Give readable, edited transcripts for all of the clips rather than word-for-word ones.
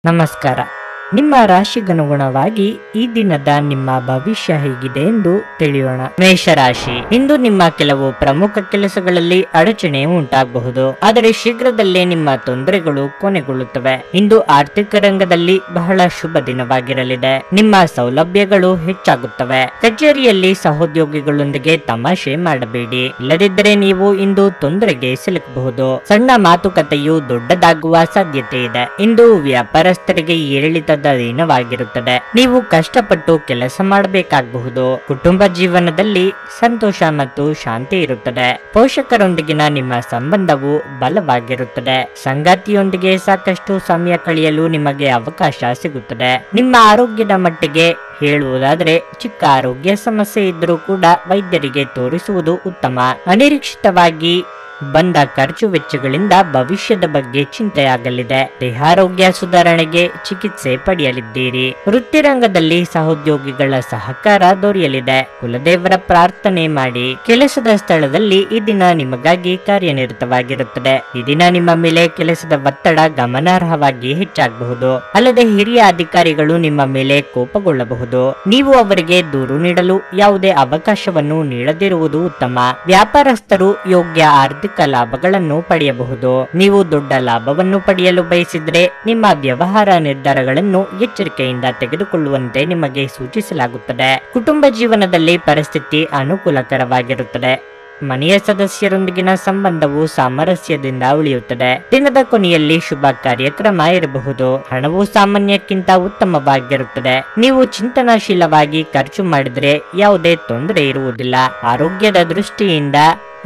ನಮಸ್ಕಾರ. ನಿಮ್ಮ ರಾಶಿಗನುಗುಣವಾಗಿ ಈ ದಿನದ ನಿಮ್ಮ ಭವಿಷ್ಯ ಹೇಗಿದೆ ಎಂದು ತಿಳಿಯೋಣ. ಮೇಷರಾಶಿ, ಇಂದು ನಿಮ್ಮ ಕೆಲವು ಪ್ರಮುಖ ಕೆಲಸಗಳಲ್ಲಿ ಅಡಚಣೆ ಉಂಟಾಗಬಹುದು, ಆದರೆ ಶೀಘ್ರದಲ್ಲೇ ನಿಮ್ಮ ತೊಂದರೆಗಳು ಕೊನೆಗೊಳ್ಳುತ್ತವೆ. ಇಂದು ಆರ್ಥಿಕ ರಂಗದಲ್ಲಿ ಬಹಳ ಶುಭ ದಿನವಾಗಿರಲಿದೆ. ನಿಮ್ಮ ಸೌಲಭ್ಯಗಳು ಹೆಚ್ಚಾಗುತ್ತವೆ. ಕಚೇರಿಯಲ್ಲಿ ಸಹೋದ್ಯೋಗಿಗಳೊಂದಿಗೆ ತಮಾಷೆ ಮಾಡಬೇಡಿ, ಇಲ್ಲದಿದ್ದರೆ ನೀವು ಇಂದು ತೊಂದರೆಗೆ ಸಿಲುಕಬಹುದು. ಸಣ್ಣ ಮಾತುಕತೆಯು ದೊಡ್ಡದಾಗುವ ಸಾಧ್ಯತೆ ಇದೆ. ಇಂದು ವ್ಯಾಪಾರಸ್ಥರಿಗೆ ಏರಿಳಿತದ ದಿನವಾಗಿರುತ್ತದೆ. ನೀವು ಕಷ್ಟಪಟ್ಟು ಕೆಲಸ ಮಾಡಬೇಕಾಗಬಹುದು. ಕುಟುಂಬ ಜೀವನದಲ್ಲಿ ಸಂತೋಷ ಮತ್ತು ಶಾಂತಿ ಇರುತ್ತದೆ. ಪೋಷಕರೊಂದಿಗಿನ ನಿಮ್ಮ ಸಂಬಂಧವು ಬಲವಾಗಿರುತ್ತದೆ. ಸಂಗಾತಿಯೊಂದಿಗೆ ಸಾಕಷ್ಟು ಸಮಯ ಕಳೆಯಲು ನಿಮಗೆ ಅವಕಾಶ ಸಿಗುತ್ತದೆ. ನಿಮ್ಮ ಆರೋಗ್ಯದ ಮಟ್ಟಿಗೆ ಹೇಳುವುದಾದರೆ ಚಿಕ್ಕ ಆರೋಗ್ಯ ಸಮಸ್ಯೆ ಇದ್ದರೂ ಕೂಡ ವೈದ್ಯರಿಗೆ ತೋರಿಸುವುದು ಉತ್ತಮ. ಅನಿರೀಕ್ಷಿತವಾಗಿ ಬಂದ ಖರ್ಚು ವೆಚ್ಚಗಳಿಂದ ಭವಿಷ್ಯದ ಬಗ್ಗೆ ಚಿಂತೆಯಾಗಲಿದೆ. ದೇಹಾರೋಗ್ಯ ಸುಧಾರಣೆಗೆ ಚಿಕಿತ್ಸೆ ಪಡೆಯಲಿದ್ದೀರಿ. ವೃತ್ತಿರಂಗದಲ್ಲಿ ಸಹೋದ್ಯೋಗಿಗಳ ಸಹಕಾರ ದೊರೆಯಲಿದೆ. ಕುಲದೇವರ ಪ್ರಾರ್ಥನೆ ಮಾಡಿ. ಕೆಲಸದ ಸ್ಥಳದಲ್ಲಿ ಈ ದಿನ ನಿಮಗಾಗಿ ಕಾರ್ಯನಿರತವಾಗಿರುತ್ತದೆ. ಈ ದಿನ ನಿಮ್ಮ ಮೇಲೆ ಕೆಲಸದ ಒತ್ತಡ ಗಮನಾರ್ಹವಾಗಿ ಹೆಚ್ಚಾಗಬಹುದು. ಅಲ್ಲದೆ ಹಿರಿಯ ಅಧಿಕಾರಿಗಳು ನಿಮ್ಮ ಮೇಲೆ ಕೋಪಗೊಳ್ಳಬಹುದು. ನೀವು ಅವರಿಗೆ ದೂರು ನೀಡಲು ಯಾವುದೇ ಅವಕಾಶವನ್ನು ನೀಡದಿರುವುದು ಉತ್ತಮ. ವ್ಯಾಪಾರಸ್ಥರು ಯೋಗ್ಯ ಆರ್ಥಿಕ ಲಾಭಗಳನ್ನು ಪಡೆಯಬಹುದು. ನೀವು ದೊಡ್ಡ ಲಾಭವನ್ನು ಪಡೆಯಲು ಬಯಸಿದ್ರೆ ನಿಮ್ಮ ವ್ಯವಹಾರ ನಿರ್ಧಾರಗಳನ್ನು ಎಚ್ಚರಿಕೆಯಿಂದ ತೆಗೆದುಕೊಳ್ಳುವಂತೆ ನಿಮಗೆ ಸೂಚಿಸಲಾಗುತ್ತದೆ. ಕುಟುಂಬ ಜೀವನದಲ್ಲಿ ಪರಿಸ್ಥಿತಿ ಅನುಕೂಲಕರವಾಗಿರುತ್ತದೆ. ಮನೆಯ ಸದಸ್ಯರೊಂದಿಗಿನ ಸಂಬಂಧವು ಸಾಮರಸ್ಯದಿಂದ ಉಳಿಯುತ್ತದೆ. ದಿನದ ಕೊನೆಯಲ್ಲಿ ಶುಭ ಕಾರ್ಯಕ್ರಮ ಇರಬಹುದು. ಹಣವು ಸಾಮಾನ್ಯಕ್ಕಿಂತ ಉತ್ತಮವಾಗಿರುತ್ತದೆ. ನೀವು ಚಿಂತನಾಶೀಲವಾಗಿ ಖರ್ಚು ಮಾಡಿದರೆ ಯಾವುದೇ ತೊಂದರೆ ಇರುವುದಿಲ್ಲ. ಆರೋಗ್ಯದ ದೃಷ್ಟಿಯಿಂದ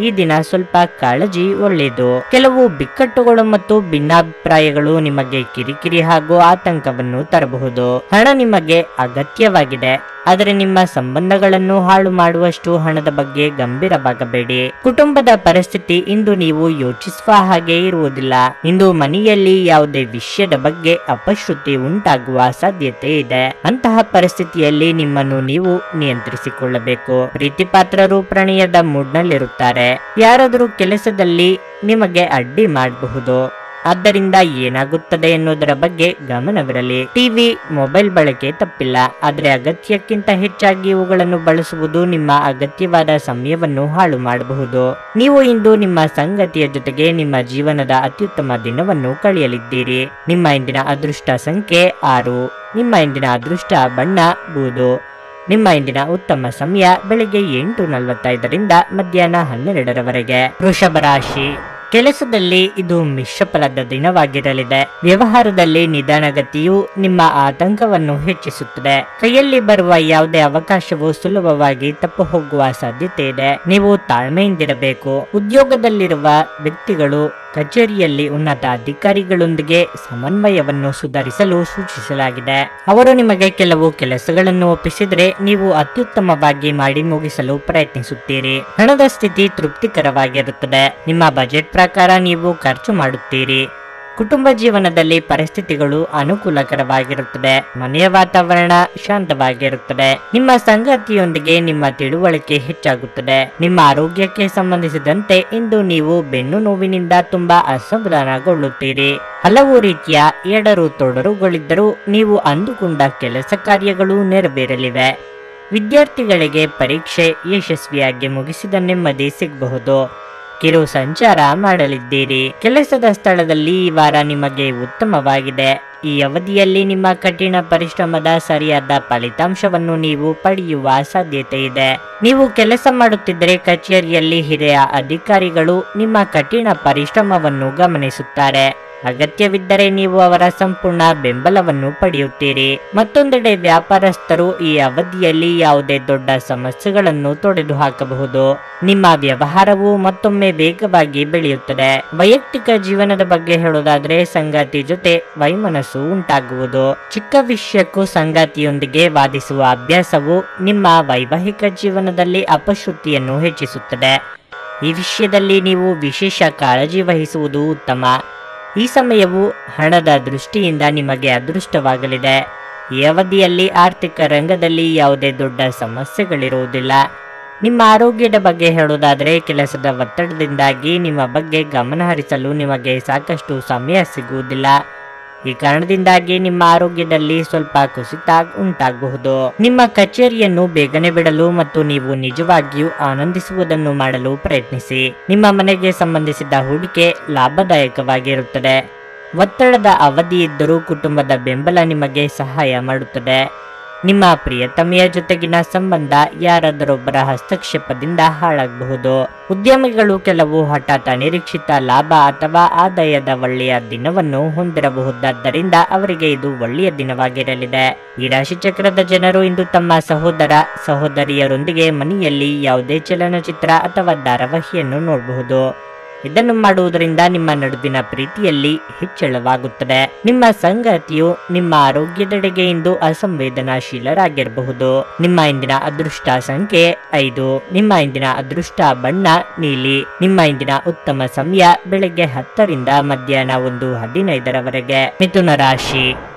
ಈ ದಿನ ಸ್ವಲ್ಪ ಕಾಳಜಿ ಒಳ್ಳೆಯದು. ಕೆಲವು ಬಿಕ್ಕಟ್ಟುಗಳು ಮತ್ತು ಭಿನ್ನಾಭಿಪ್ರಾಯಗಳು ನಿಮಗೆ ಕಿರಿಕಿರಿ ಹಾಗೂ ಆತಂಕವನ್ನು ತರಬಹುದು. ಹಣ ನಿಮಗೆ ಅಗತ್ಯವಾಗಿದೆ, ಆದರೆ ನಿಮ್ಮ ಸಂಬಂಧಗಳನ್ನು ಹಾಳು ಮಾಡುವಷ್ಟು ಹಣದ ಬಗ್ಗೆ ಗಂಭೀರವಾಗಬೇಡಿ. ಕುಟುಂಬದ ಪರಿಸ್ಥಿತಿ ಇಂದು ನೀವು ಯೋಚಿಸುವ ಹಾಗೆ ಇರುವುದಿಲ್ಲ. ಇಂದು ಮನೆಯಲ್ಲಿ ಯಾವುದೇ ವಿಷಯದ ಬಗ್ಗೆ ಅಪಶ್ರುತಿ ಉಂಟಾಗುವ ಸಾಧ್ಯತೆ ಇದೆ. ಅಂತಹ ಪರಿಸ್ಥಿತಿಯಲ್ಲಿ ನಿಮ್ಮನ್ನು ನೀವು ನಿಯಂತ್ರಿಸಿಕೊಳ್ಳಬೇಕು. ಪ್ರೀತಿಪಾತ್ರರು ಪ್ರಣಯದ ಮೂಡ್ನಲ್ಲಿರುತ್ತಾರೆ. ಯಾರಾದರೂ ಕೆಲಸದಲ್ಲಿ ನಿಮಗೆ ಅಡ್ಡಿ ಮಾಡಬಹುದು. ಆದ್ದರಿಂದ ಏನಾಗುತ್ತದೆ ಎನ್ನುವುದರ ಬಗ್ಗೆ ಗಮನವಿರಲಿ. ಟಿವಿ, ಮೊಬೈಲ್ ಬಳಕೆ ತಪ್ಪಿಲ್ಲ, ಆದರೆ ಅಗತ್ಯಕ್ಕಿಂತ ಹೆಚ್ಚಾಗಿ ಇವುಗಳನ್ನು ಬಳಸುವುದು ನಿಮ್ಮ ಅಗತ್ಯವಾದ ಸಮಯವನ್ನು ಹಾಳು ಮಾಡಬಹುದು. ನೀವು ಇಂದು ನಿಮ್ಮ ಸಂಗಾತಿಯ ಜೊತೆಗೆ ನಿಮ್ಮ ಜೀವನದ ಅತ್ಯುತ್ತಮ ದಿನವನ್ನು ಕಳೆಯಲಿದ್ದೀರಿ. ನಿಮ್ಮ ಇಂದಿನ ಅದೃಷ್ಟ ಸಂಖ್ಯೆ 6. ನಿಮ್ಮ ಇಂದಿನ ಅದೃಷ್ಟ ಬಣ್ಣ ಬೂದು. ನಿಮ್ಮ ಇಂದಿನ ಉತ್ತಮ ಸಮಯ ಬೆಳಗ್ಗೆ 8:45ರಿಂದ ಮಧ್ಯಾಹ್ನ 12ರವರೆಗೆ. ವೃಷಭ ರಾಶಿ, ಕೆಲಸದಲ್ಲಿ ಇದು ಮಿಶ್ರ ಫಲದ ದಿನವಾಗಿರಲಿದೆ. ವ್ಯವಹಾರದಲ್ಲಿ ನಿಧಾನಗತಿಯು ನಿಮ್ಮ ಆತಂಕವನ್ನು ಹೆಚ್ಚಿಸುತ್ತದೆ. ಕೈಯಲ್ಲಿ ಬರುವ ಯಾವುದೇ ಅವಕಾಶವು ಸುಲಭವಾಗಿ ತಪ್ಪು ಹೋಗುವ ಸಾಧ್ಯತೆ ಇದೆ. ನೀವು ತಾಳ್ಮೆಯಿಂದಿರಬೇಕು. ಉದ್ಯೋಗದಲ್ಲಿರುವ ವ್ಯಕ್ತಿಗಳು ಕಚೇರಿಯಲ್ಲಿ ಉನ್ನತ ಅಧಿಕಾರಿಗಳೊಂದಿಗೆ ಸಮನ್ವಯವನ್ನು ಸುಧಾರಿಸಲು ಸೂಚಿಸಲಾಗಿದೆ. ಅವರು ನಿಮಗೆ ಕೆಲವು ಕೆಲಸಗಳನ್ನು ಒಪ್ಪಿಸಿದರೆ ನೀವು ಅತ್ಯುತ್ತಮವಾಗಿ ಮಾಡಿ ಮುಗಿಸಲು ಪ್ರಯತ್ನಿಸುತ್ತೀರಿ. ಹಣದ ಸ್ಥಿತಿ ತೃಪ್ತಿಕರವಾಗಿರುತ್ತದೆ. ನಿಮ್ಮ ಬಜೆಟ್ ಪ್ರಕಾರ ನೀವು ಖರ್ಚು ಮಾಡುತ್ತೀರಿ. ಕುಟುಂಬ ಜೀವನದಲ್ಲಿ ಪರಿಸ್ಥಿತಿಗಳು ಅನುಕೂಲಕರವಾಗಿರುತ್ತದೆ. ಮನೆಯ ವಾತಾವರಣ ಶಾಂತವಾಗಿರುತ್ತದೆ. ನಿಮ್ಮ ಸಂಗಾತಿಯೊಂದಿಗೆ ನಿಮ್ಮ ತಿಳುವಳಿಕೆ ಹೆಚ್ಚಾಗುತ್ತದೆ. ನಿಮ್ಮ ಆರೋಗ್ಯಕ್ಕೆ ಸಂಬಂಧಿಸಿದಂತೆ ಇಂದು ನೀವು ಬೆನ್ನು ನೋವಿನಿಂದ ತುಂಬಾ ಅಸಮಾಧಾನಗೊಳ್ಳುತ್ತೀರಿ. ಹಲವು ರೀತಿಯ ಎಡರು ತೊಡರುಗಳಿದ್ದರೂ ನೀವು ಅಂದುಕೊಂಡ ಕೆಲಸ ಕಾರ್ಯಗಳು ನೆರವೇರಲಿವೆ. ವಿದ್ಯಾರ್ಥಿಗಳಿಗೆ ಪರೀಕ್ಷೆ ಯಶಸ್ವಿಯಾಗಿ ಮುಗಿಸಿದ ನೆಮ್ಮದಿ ಸಿಗಬಹುದು. ಕಿರು ಸಂಚಾರ ಮಾಡಲಿದ್ದೀರಿ. ಕೆಲಸದ ಸ್ಥಳದಲ್ಲಿ ಈ ವಾರ ನಿಮಗೆ ಉತ್ತಮವಾಗಿದೆ. ಈ ಅವಧಿಯಲ್ಲಿ ನಿಮ್ಮ ಕಠಿಣ ಪರಿಶ್ರಮದ ಸರಿಯಾದ ಫಲಿತಾಂಶವನ್ನು ನೀವು ಪಡೆಯುವ ಸಾಧ್ಯತೆ ಇದೆ. ನೀವು ಕೆಲಸ ಮಾಡುತ್ತಿದ್ದರೆ ಕಚೇರಿಯಲ್ಲಿ ಹಿರಿಯ ಅಧಿಕಾರಿಗಳು ನಿಮ್ಮ ಕಠಿಣ ಪರಿಶ್ರಮವನ್ನು ಗಮನಿಸುತ್ತಾರೆ. ಅಗತ್ಯವಿದ್ದರೆ ನೀವು ಅವರ ಸಂಪೂರ್ಣ ಬೆಂಬಲವನ್ನು ಪಡೆಯುತ್ತೀರಿ. ಮತ್ತೊಂದೆಡೆ ವ್ಯಾಪಾರಸ್ಥರು ಈ ಅವಧಿಯಲ್ಲಿ ಯಾವುದೇ ದೊಡ್ಡ ಸಮಸ್ಯೆಗಳನ್ನು ತೊಡೆದುಹಾಕಬಹುದು. ನಿಮ್ಮ ವ್ಯವಹಾರವು ಮತ್ತೊಮ್ಮೆ ವೇಗವಾಗಿ ಬೆಳೆಯುತ್ತದೆ. ವೈಯಕ್ತಿಕ ಜೀವನದ ಬಗ್ಗೆ ಹೇಳೋದಾದ್ರೆ ಸಂಗಾತಿ ಜೊತೆ ವೈಮನಸ್ಸು ಉಂಟಾಗುವುದು. ಚಿಕ್ಕ ವಿಷಯಕ್ಕೂ ಸಂಗಾತಿಯೊಂದಿಗೆ ವಾದಿಸುವ ಅಭ್ಯಾಸವು ನಿಮ್ಮ ವೈವಾಹಿಕ ಜೀವನದಲ್ಲಿ ಅಪಶ್ರುತಿಯನ್ನು ಹೆಚ್ಚಿಸುತ್ತದೆ. ಈ ವಿಷಯದಲ್ಲಿ ನೀವು ವಿಶೇಷ ಕಾಳಜಿ ವಹಿಸುವುದು ಉತ್ತಮ. ಈ ಸಮಯವು ಹಣದ ದೃಷ್ಟಿಯಿಂದ ನಿಮಗೆ ಅದೃಷ್ಟವಾಗಲಿದೆ. ಈ ಅವಧಿಯಲ್ಲಿ ಆರ್ಥಿಕ ರಂಗದಲ್ಲಿ ಯಾವುದೇ ದೊಡ್ಡ ಸಮಸ್ಯೆಗಳಿರುವುದಿಲ್ಲ. ನಿಮ್ಮ ಆರೋಗ್ಯದ ಬಗ್ಗೆ ಹೇಳೋದಾದರೆ ಕೆಲಸದ ಒತ್ತಡದಿಂದಾಗಿ ನಿಮ್ಮ ಬಗ್ಗೆ ಗಮನ ಹರಿಸಲು ನಿಮಗೆ ಸಾಕಷ್ಟು ಸಮಯ ಸಿಗುವುದಿಲ್ಲ. ಈ ಕಾರಣದಿಂದಾಗಿ ನಿಮ್ಮ ಆರೋಗ್ಯದಲ್ಲಿ ಸ್ವಲ್ಪ ಕುಸಿತ ಉಂಟಾಗಬಹುದು. ನಿಮ್ಮ ಕಚೇರಿಯನ್ನು ಬೇಗನೆ ಬಿಡಲು ಮತ್ತು ನೀವು ನಿಜವಾಗಿಯೂ ಆನಂದಿಸುವುದನ್ನು ಮಾಡಲು ಪ್ರಯತ್ನಿಸಿ. ನಿಮ್ಮ ಮನೆಗೆ ಸಂಬಂಧಿಸಿದ ಹೂಡಿಕೆ ಲಾಭದಾಯಕವಾಗಿರುತ್ತದೆ. ಒತ್ತಡದ ಅವಧಿ ಇದ್ದರೂ ಕುಟುಂಬದ ಬೆಂಬಲ ನಿಮಗೆ ಸಹಾಯ ಮಾಡುತ್ತದೆ. ನಿಮ್ಮ ಪ್ರಿಯತಮೆಯ ಜೊತೆಗಿನ ಸಂಬಂಧ ಯಾರಾದರೊಬ್ಬರ ಹಸ್ತಕ್ಷೇಪದಿಂದ ಹಾಳಾಗಬಹುದು. ಉದ್ಯಮಿಗಳು ಕೆಲವು ಹಠಾತ್ ಅನಿರೀಕ್ಷಿತ ಲಾಭ ಅಥವಾ ಆದಾಯದ ಒಳ್ಳೆಯ ದಿನವನ್ನು ಹೊಂದಿರಬಹುದಾದ್ದರಿಂದ ಅವರಿಗೆ ಇದು ಒಳ್ಳೆಯ ದಿನವಾಗಿರಲಿದೆ. ಈ ರಾಶಿಚಕ್ರದ ಜನರು ಇಂದು ತಮ್ಮ ಸಹೋದರಿಯರೊಂದಿಗೆ ಮನೆಯಲ್ಲಿ ಯಾವುದೇ ಚಲನಚಿತ್ರ ಅಥವಾ ಧಾರಾವಾಹಿಯನ್ನು ನೋಡಬಹುದು. ಇದನ್ನು ಮಾಡುವುದರಿಂದ ನಿಮ್ಮ ನಡುವಿನ ಪ್ರೀತಿಯಲ್ಲಿ ಹೆಚ್ಚಳವಾಗುತ್ತದೆ. ನಿಮ್ಮ ಸಂಗಾತಿಯು ನಿಮ್ಮ ಆರೋಗ್ಯದೆಡೆಗೆ ಇಂದು ಅಸಂವೇದನಾಶೀಲರಾಗಿರಬಹುದು. ನಿಮ್ಮ ಇಂದಿನ ಅದೃಷ್ಟ ಸಂಖ್ಯೆ 5. ನಿಮ್ಮ ಇಂದಿನ ಅದೃಷ್ಟ ಬಣ್ಣ ನೀಲಿ. ನಿಮ್ಮ ಇಂದಿನ ಉತ್ತಮ ಸಮಯ ಬೆಳಗ್ಗೆ 10 ರಿಂದ ಮಧ್ಯಾಹ್ನ 1:15 ಮಿಥುನ ರಾಶಿ.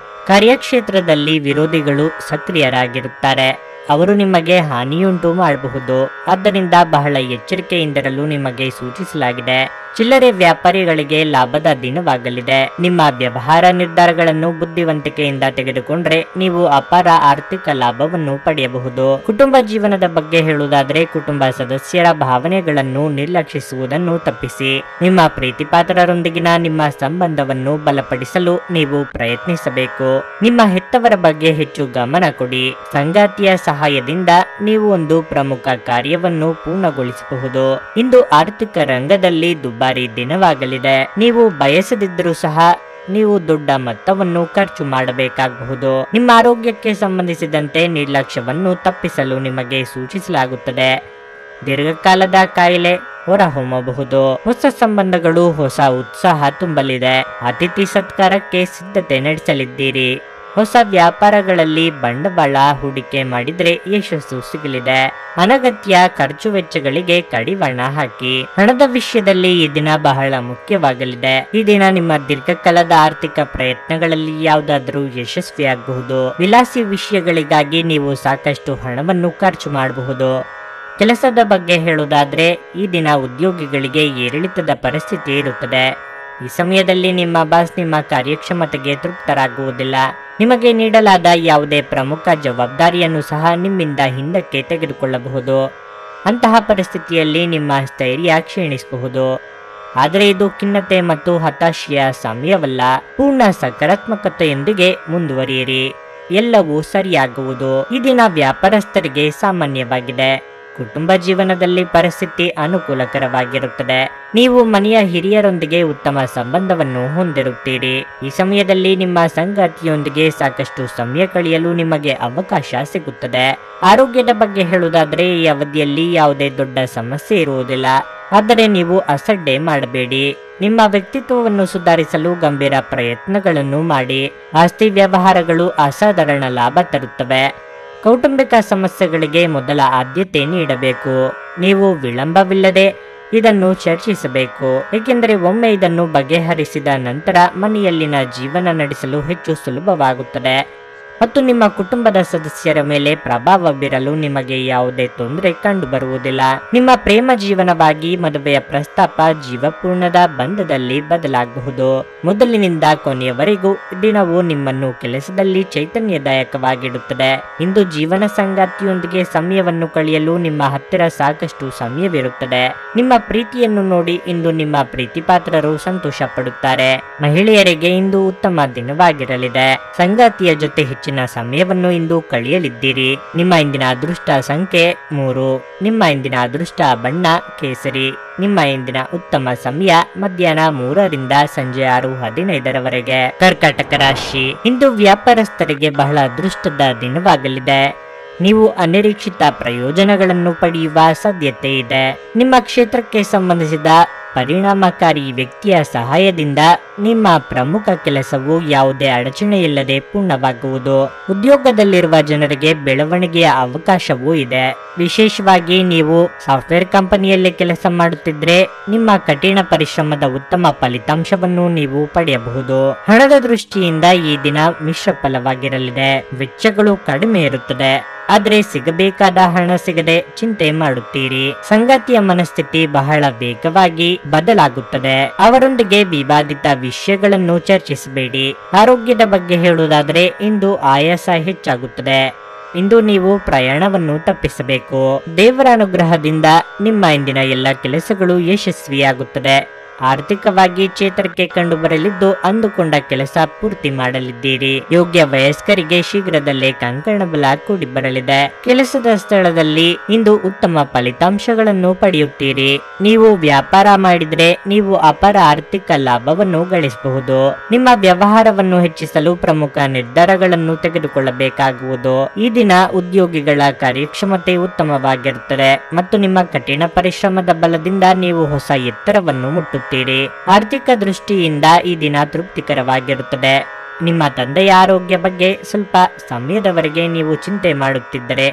ಕಾರ್ಯಕ್ಷೇತ್ರದಲ್ಲಿ ವಿರೋಧಿಗಳು ಸಕ್ರಿಯರಾಗಿರುತ್ತಾರೆ. ಅವರು ನಿಮಗೆ ಹಾನಿಯುಂಟು ಮಾಡಬಹುದು. ಆದ್ದರಿಂದ ಬಹಳ ಎಚ್ಚರಿಕೆಯಿಂದಿರಲು ನಿಮಗೆ ಸೂಚಿಸಲಾಗಿದೆ. ಚಿಲ್ಲರೆ ವ್ಯಾಪಾರಿಗಳಿಗೆ ಲಾಭದ ದಿನವಾಗಲಿದೆ. ನಿಮ್ಮ ವ್ಯವಹಾರ ನಿರ್ಧಾರಗಳನ್ನು ಬುದ್ಧಿವಂತಿಕೆಯಿಂದ ತೆಗೆದುಕೊಂಡ್ರೆ ನೀವು ಅಪಾರ ಆರ್ಥಿಕ ಲಾಭವನ್ನು ಪಡೆಯಬಹುದು. ಕುಟುಂಬ ಜೀವನದ ಬಗ್ಗೆ ಹೇಳುವುದಾದರೆ ಕುಟುಂಬ ಸದಸ್ಯರ ಭಾವನೆಗಳನ್ನು ನಿರ್ಲಕ್ಷಿಸುವುದನ್ನು ತಪ್ಪಿಸಿ. ನಿಮ್ಮ ಪ್ರೀತಿಪಾತ್ರರೊಂದಿಗಿನ ನಿಮ್ಮ ಸಂಬಂಧವನ್ನು ಬಲಪಡಿಸಲು ನೀವು ಪ್ರಯತ್ನಿಸಬೇಕು. ನಿಮ್ಮ ಹೆತ್ತವರ ಬಗ್ಗೆ ಹೆಚ್ಚು ಗಮನ ಕೊಡಿ. ಸಂಗಾತಿಯ ಸಹಾಯದಿಂದ ನೀವು ಒಂದು ಪ್ರಮುಖ ಕಾರ್ಯವನ್ನು ಪೂರ್ಣಗೊಳಿಸಬಹುದು. ಇಂದು ಆರ್ಥಿಕ ರಂಗದಲ್ಲಿ ದುಬಾರಿ ದಿನವಾಗಲಿದೆ. ನೀವು ಬಯಸದಿದ್ದರೂ ಸಹ ನೀವು ದೊಡ್ಡ ಮೊತ್ತವನ್ನು ಖರ್ಚು ಮಾಡಬೇಕಾಗಬಹುದು. ನಿಮ್ಮ ಆರೋಗ್ಯಕ್ಕೆ ಸಂಬಂಧಿಸಿದಂತೆ ನಿರ್ಲಕ್ಷ್ಯವನ್ನು ತಪ್ಪಿಸಲು ನಿಮಗೆ ಸೂಚಿಸಲಾಗುತ್ತದೆ. ದೀರ್ಘಕಾಲದ ಕಾಯಿಲೆ ಹೊರಹೊಮ್ಮಬಹುದು. ಹೊಸ ಸಂಬಂಧಗಳು ಹೊಸ ಉತ್ಸಾಹ ತುಂಬಲಿದೆ. ಅತಿಥಿ ಸತ್ಕಾರಕ್ಕೆ ಸಿದ್ಧತೆ ನಡೆಸಲಿದ್ದೀರಿ. ಹೊಸ ವ್ಯಾಪಾರಗಳಲ್ಲಿ ಬಂಡವಾಳ ಹೂಡಿಕೆ ಮಾಡಿದ್ರೆ ಯಶಸ್ಸು ಸಿಗಲಿದೆ. ಅನಗತ್ಯ ಖರ್ಚು ವೆಚ್ಚಗಳಿಗೆ ಕಡಿವಾಣ ಹಾಕಿ. ಹಣದ ವಿಷಯದಲ್ಲಿ ಈ ದಿನ ಬಹಳ ಮುಖ್ಯವಾಗಲಿದೆ. ಈ ದಿನ ನಿಮ್ಮ ದೀರ್ಘಕಾಲದ ಆರ್ಥಿಕ ಪ್ರಯತ್ನಗಳಲ್ಲಿ ಯಾವುದಾದರೂ ಯಶಸ್ವಿಯಾಗಬಹುದು. ವಿಲಾಸಿ ವಿಷಯಗಳಿಗಾಗಿ ನೀವು ಸಾಕಷ್ಟು ಹಣವನ್ನು ಖರ್ಚು ಮಾಡಬಹುದು. ಕೆಲಸದ ಬಗ್ಗೆ ಹೇಳುವುದಾದ್ರೆ ಈ ದಿನ ಉದ್ಯೋಗಿಗಳಿಗೆ ಏರಿಳಿತದ ಪರಿಸ್ಥಿತಿ ಇರುತ್ತದೆ. ಈ ಸಮಯದಲ್ಲಿ ನಿಮ್ಮ ಬಾಸ್ ನಿಮ್ಮ ಕಾರ್ಯಕ್ಷಮತೆಗೆ ತೃಪ್ತರಾಗುವುದಿಲ್ಲ. ನಿಮಗೆ ನೀಡಲಾದ ಯಾವುದೇ ಪ್ರಮುಖ ಜವಾಬ್ದಾರಿಯನ್ನು ಸಹ ನಿಮ್ಮಿಂದ ಹಿಂದಕ್ಕೆ ತೆಗೆದುಕೊಳ್ಳಬಹುದು. ಅಂತಹ ಪರಿಸ್ಥಿತಿಯಲ್ಲಿ ನಿಮ್ಮ ಸ್ಥೈರ್ಯ ಕ್ಷೀಣಿಸಬಹುದು. ಆದರೆ ಇದು ಖಿನ್ನತೆ ಮತ್ತು ಹತಾಶೆಯ ಸಮಯವಲ್ಲ. ಪೂರ್ಣ ಸಕಾರಾತ್ಮಕತೆಯೊಂದಿಗೆ ಮುಂದುವರಿಯಿರಿ. ಎಲ್ಲವೂ ಸರಿಯಾಗುವುದು. ಈ ದಿನ ವ್ಯಾಪಾರಸ್ಥರಿಗೆ ಸಾಮಾನ್ಯವಾಗಿದೆ. ಕುಟುಂಬ ಜೀವನದಲ್ಲಿ ಪರಿಸ್ಥಿತಿ ಅನುಕೂಲಕರವಾಗಿರುತ್ತದೆ. ನೀವು ಮನೆಯ ಹಿರಿಯರೊಂದಿಗೆ ಉತ್ತಮ ಸಂಬಂಧವನ್ನು ಹೊಂದಿರುತ್ತೀರಿ. ಈ ಸಮಯದಲ್ಲಿ ನಿಮ್ಮ ಸಂಗಾತಿಯೊಂದಿಗೆ ಸಾಕಷ್ಟು ಸಮಯ ಕಳೆಯಲು ನಿಮಗೆ ಅವಕಾಶ ಸಿಗುತ್ತದೆ. ಆರೋಗ್ಯದ ಬಗ್ಗೆ ಹೇಳುವುದಾದ್ರೆ ಈ ಅವಧಿಯಲ್ಲಿ ಯಾವುದೇ ದೊಡ್ಡ ಸಮಸ್ಯೆ ಇರುವುದಿಲ್ಲ. ಆದರೆ ನೀವು ಅಸಡ್ಡೆ ಮಾಡಬೇಡಿ. ನಿಮ್ಮ ವ್ಯಕ್ತಿತ್ವವನ್ನು ಸುಧಾರಿಸಲು ಗಂಭೀರ ಪ್ರಯತ್ನಗಳನ್ನು ಮಾಡಿ. ಆಸ್ತಿ ವ್ಯವಹಾರಗಳು ಅಸಾಧಾರಣ ಲಾಭ ತರುತ್ತವೆ. ಕೌಟುಂಬಿಕ ಸಮಸ್ಯೆಗಳಿಗೆ ಮೊದಲ ಆದ್ಯತೆ ನೀಡಬೇಕು. ನೀವು ವಿಳಂಬವಿಲ್ಲದೆ ಇದನ್ನು ಚರ್ಚಿಸಬೇಕು. ಏಕೆಂದರೆ ಒಮ್ಮೆ ಇದನ್ನು ಬಗೆಹರಿಸಿದ ನಂತರ ಮನೆಯಲ್ಲಿನ ಜೀವನ ನಡೆಸಲು ಹೆಚ್ಚು ಸುಲಭವಾಗುತ್ತದೆ ಮತ್ತು ನಿಮ್ಮ ಕುಟುಂಬದ ಸದಸ್ಯರ ಮೇಲೆ ಪ್ರಭಾವ ಬೀರಲು ನಿಮಗೆ ಯಾವುದೇ ತೊಂದರೆ ಕಂಡು ಬರುವುದಿಲ್ಲ. ನಿಮ್ಮ ಪ್ರೇಮ ಜೀವನವಾಗಿ ಮದುವೆಯ ಪ್ರಸ್ತಾಪ ಜೀವಪೂರ್ಣದ ಬಂಧದಲ್ಲಿ ಬದಲಾಗಬಹುದು. ಮೊದಲಿನಿಂದ ಕೊನೆಯವರೆಗೂ ದಿನವು ನಿಮ್ಮನ್ನು ಕೆಲಸದಲ್ಲಿ ಚೈತನ್ಯದಾಯಕವಾಗಿಡುತ್ತದೆ. ಇಂದು ಜೀವನ ಸಂಗಾತಿಯೊಂದಿಗೆ ಸಮಯವನ್ನು ಕಳೆಯಲು ನಿಮ್ಮ ಹತ್ತಿರ ಸಾಕಷ್ಟು ಸಮಯವಿರುತ್ತದೆ. ನಿಮ್ಮ ಪ್ರೀತಿಯನ್ನು ನೋಡಿ ಇಂದು ನಿಮ್ಮ ಪ್ರೀತಿಪಾತ್ರರು ಸಂತೋಷ ಪಡುತ್ತಾರೆ. ಮಹಿಳೆಯರಿಗೆ ಇಂದು ಉತ್ತಮ ದಿನವಾಗಿರಲಿದೆ. ಸಂಗಾತಿಯ ಜೊತೆ ಹೆಚ್ಚಿನ ಸಮಯವನ್ನು ಇಂದು ಕಳೆಯಲಿದ್ದೀರಿ. ನಿಮ್ಮ ಇಂದಿನ ಅದೃಷ್ಟ ಸಂಖ್ಯೆ 3. ನಿಮ್ಮ ಇಂದಿನ ಅದೃಷ್ಟ ಬಣ್ಣ ಕೇಸರಿ. ನಿಮ್ಮ ಇಂದಿನ ಉತ್ತಮ ಸಮಯ ಮಧ್ಯಾಹ್ನ 3 ರಿಂದ ಸಂಜೆ 6:15 ಕರ್ಕಾಟಕ ರಾಶಿ. ಇಂದು ವ್ಯಾಪಾರಸ್ಥರಿಗೆ ಬಹಳ ಅದೃಷ್ಟದ ದಿನವಾಗಲಿದೆ. ನೀವು ಅನಿರೀಕ್ಷಿತ ಪ್ರಯೋಜನಗಳನ್ನು ಪಡೆಯುವ ಸಾಧ್ಯತೆ ಇದೆ. ನಿಮ್ಮ ಕ್ಷೇತ್ರಕ್ಕೆ ಸಂಬಂಧಿಸಿದ ಪರಿಣಾಮಕಾರಿ ವ್ಯಕ್ತಿಯ ಸಹಾಯದಿಂದ ನಿಮ್ಮ ಪ್ರಮುಖ ಕೆಲಸವು ಯಾವುದೇ ಅಡಚಣೆಯಿಲ್ಲದೆ ಪೂರ್ಣವಾಗುವುದು. ಉದ್ಯೋಗದಲ್ಲಿರುವ ಜನರಿಗೆ ಬೆಳವಣಿಗೆಯ ಅವಕಾಶವೂ ಇದೆ. ವಿಶೇಷವಾಗಿ ನೀವು ಸಾಫ್ಟ್ವೇರ್ ಕಂಪನಿಯಲ್ಲಿ ಕೆಲಸ ಮಾಡುತ್ತಿದ್ರೆ ನಿಮ್ಮ ಕಠಿಣ ಪರಿಶ್ರಮದ ಉತ್ತಮ ಫಲಿತಾಂಶವನ್ನು ನೀವು ಪಡೆಯಬಹುದು. ಹಣದ ದೃಷ್ಟಿಯಿಂದ ಈ ದಿನ ಮಿಶ್ರ ಫಲವಾಗಿರಲಿದೆ. ವೆಚ್ಚಗಳು ಕಡಿಮೆ ಇರುತ್ತದೆ. ಆದ್ರೆ ಸಿಗಬೇಕಾದ ಹಣ ಸಿಗದೆ ಚಿಂತೆ ಮಾಡುತ್ತೀರಿ. ಸಂಗಾತಿಯ ಮನಸ್ಥಿತಿ ಬಹಳ ವೇಗವಾಗಿ ಬದಲಾಗುತ್ತದೆ. ಅವರೊಂದಿಗೆ ವಿವಾದಿತ ವಿಷಯಗಳನ್ನು ಚರ್ಚಿಸಬೇಡಿ. ಆರೋಗ್ಯದ ಬಗ್ಗೆ ಹೇಳುವುದಾದ್ರೆ ಇಂದು ಆಯಾಸ ಹೆಚ್ಚಾಗುತ್ತದೆ. ಇಂದು ನೀವು ಪ್ರಯಾಣವನ್ನು ತಪ್ಪಿಸಬೇಕು. ದೇವರ ಅನುಗ್ರಹದಿಂದ ನಿಮ್ಮ ಇಂದಿನ ಎಲ್ಲ ಕೆಲಸಗಳು ಯಶಸ್ವಿಯಾಗುತ್ತದೆ. ಆರ್ಥಿಕವಾಗಿ ಚೇತರಿಕೆ ಕಂಡು ಬರಲಿದ್ದು ಅಂದುಕೊಂಡ ಕೆಲಸ ಪೂರ್ತಿ ಮಾಡಲಿದ್ದೀರಿ. ಯೋಗ್ಯ ವಯಸ್ಕರಿಗೆ ಶೀಘ್ರದಲ್ಲೇ ಕಂಕಣ ಬಲ ಕೂಡಿ ಬರಲಿದೆ. ಕೆಲಸದ ಸ್ಥಳದಲ್ಲಿ ಇಂದು ಉತ್ತಮ ಫಲಿತಾಂಶಗಳನ್ನು ಪಡೆಯುತ್ತೀರಿ. ನೀವು ವ್ಯಾಪಾರ ಮಾಡಿದ್ರೆ ನೀವು ಅಪಾರ ಆರ್ಥಿಕ ಲಾಭವನ್ನು ಗಳಿಸಬಹುದು. ನಿಮ್ಮ ವ್ಯವಹಾರವನ್ನು ಹೆಚ್ಚಿಸಲು ಪ್ರಮುಖ ನಿರ್ಧಾರಗಳನ್ನು ತೆಗೆದುಕೊಳ್ಳಬೇಕಾಗುವುದು. ಈ ದಿನ ಉದ್ಯೋಗಿಗಳ ಕಾರ್ಯಕ್ಷಮತೆ ಉತ್ತಮವಾಗಿರುತ್ತದೆ ಮತ್ತು ನಿಮ್ಮ ಕಠಿಣ ಪರಿಶ್ರಮದ ಬಲದಿಂದ ನೀವು ಹೊಸ ಎತ್ತರವನ್ನು ಮುಟ್ಟುತ್ತೀರಿ. ಆರ್ಥಿಕ ದೃಷ್ಟಿಯಿಂದ ಈ ದಿನ ತೃಪ್ತಿಕರವಾಗಿರುತ್ತದೆ. ನಿಮ್ಮ ತಂದೆಯ ಆರೋಗ್ಯ ಬಗ್ಗೆ ಸ್ವಲ್ಪ ಸಮಯದವರೆಗೆ ನೀವು ಚಿಂತೆ ಮಾಡುತ್ತಿದ್ದರೆ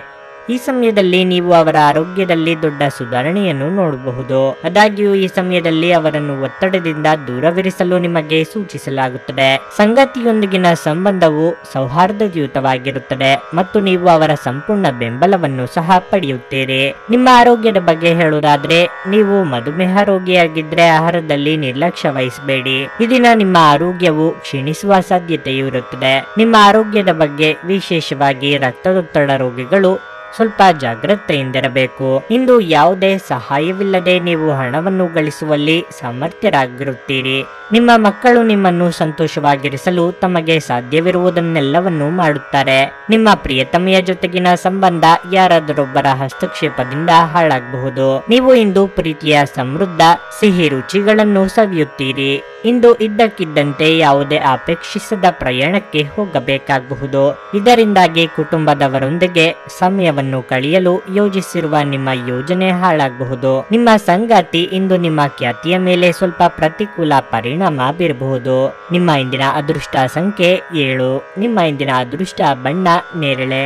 ಈ ಸಮಯದಲ್ಲಿ ನೀವು ಅವರ ಆರೋಗ್ಯದಲ್ಲಿ ದೊಡ್ಡ ಸುಧಾರಣೆಯನ್ನು ನೋಡಬಹುದು. ಆದಾಗ್ಯೂ ಈ ಸಮಯದಲ್ಲಿ ಅವರನ್ನು ಒತ್ತಡದಿಂದ ದೂರವಿರಿಸಲು ನಿಮಗೆ ಸೂಚಿಸಲಾಗುತ್ತದೆ. ಸಂಗಾತಿಯೊಂದಿಗಿನ ಸಂಬಂಧವು ಸೌಹಾರ್ದಯುತವಾಗಿರುತ್ತದೆ ಮತ್ತು ನೀವು ಅವರ ಸಂಪೂರ್ಣ ಬೆಂಬಲವನ್ನು ಸಹ ಪಡೆಯುತ್ತೀರಿ. ನಿಮ್ಮ ಆರೋಗ್ಯದ ಬಗ್ಗೆ ಹೇಳುವುದಾದ್ರೆ ನೀವು ಮಧುಮೇಹ ರೋಗಿಯಾಗಿದ್ರೆ ಆಹಾರದಲ್ಲಿ ನಿರ್ಲಕ್ಷ್ಯ ವಹಿಸಬೇಡಿ. ಈ ದಿನ ನಿಮ್ಮ ಆರೋಗ್ಯವು ಕ್ಷೀಣಿಸುವ ಸಾಧ್ಯತೆಯೂ ಇರುತ್ತದೆ. ನಿಮ್ಮ ಆರೋಗ್ಯದ ಬಗ್ಗೆ ವಿಶೇಷವಾಗಿ ರಕ್ತದೊತ್ತಡ ರೋಗಿಗಳು ಸ್ವಲ್ಪ ಜಾಗ್ರತೆಯಿಂದಿರಬೇಕು. ಇಂದು ಯಾವುದೇ ಸಹಾಯವಿಲ್ಲದೆ ನೀವು ಹಣವನ್ನು ಗಳಿಸುವಲ್ಲಿ ಸಮರ್ಥರಾಗಿರುತ್ತೀರಿ. ನಿಮ್ಮ ಮಕ್ಕಳು ನಿಮ್ಮನ್ನು ಸಂತೋಷವಾಗಿರಿಸಲು ತಮಗೆ ಸಾಧ್ಯವಿರುವುದನ್ನೆಲ್ಲವನ್ನು ಮಾಡುತ್ತಾರೆ. ನಿಮ್ಮ ಪ್ರಿಯತಮೆಯ ಜೊತೆಗಿನ ಸಂಬಂಧ ಯಾರಾದರೊಬ್ಬರ ಹಸ್ತಕ್ಷೇಪದಿಂದ ಹಾಳಾಗಬಹುದು. ನೀವು ಇಂದು ಪ್ರೀತಿಯ ಸಮೃದ್ಧ ಸಿಹಿ ರುಚಿಗಳನ್ನು ಸವಿಯುತ್ತೀರಿ. ಇಂದು ಇದ್ದಕ್ಕಿದ್ದಂತೆ ಯಾವುದೇ ಅಪೇಕ್ಷಿಸದ ಪ್ರಯಾಣಕ್ಕೆ ಹೋಗಬೇಕಾಗಬಹುದು. ಇದರಿಂದಾಗಿ ಕುಟುಂಬದವರೊಂದಿಗೆ ಸಮಯವನ್ನು ಕಳೆಯಲು ಯೋಜಿಸಿರುವ ನಿಮ್ಮ ಯೋಜನೆ ಹಾಳಾಗಬಹುದು. ನಿಮ್ಮ ಸಂಗಾತಿ ಇಂದು ನಿಮ್ಮ ಖ್ಯಾತಿಯ ಮೇಲೆ ಸ್ವಲ್ಪ ಪ್ರತಿಕೂಲ ಪರಿಣಾಮ ಬೀರಬಹುದು. ನಿಮ್ಮ ಇಂದಿನ ಅದೃಷ್ಟ ಸಂಖ್ಯೆ 7. ನಿಮ್ಮ ಇಂದಿನ ಅದೃಷ್ಟ ಬಣ್ಣ ನೇರಳೆ.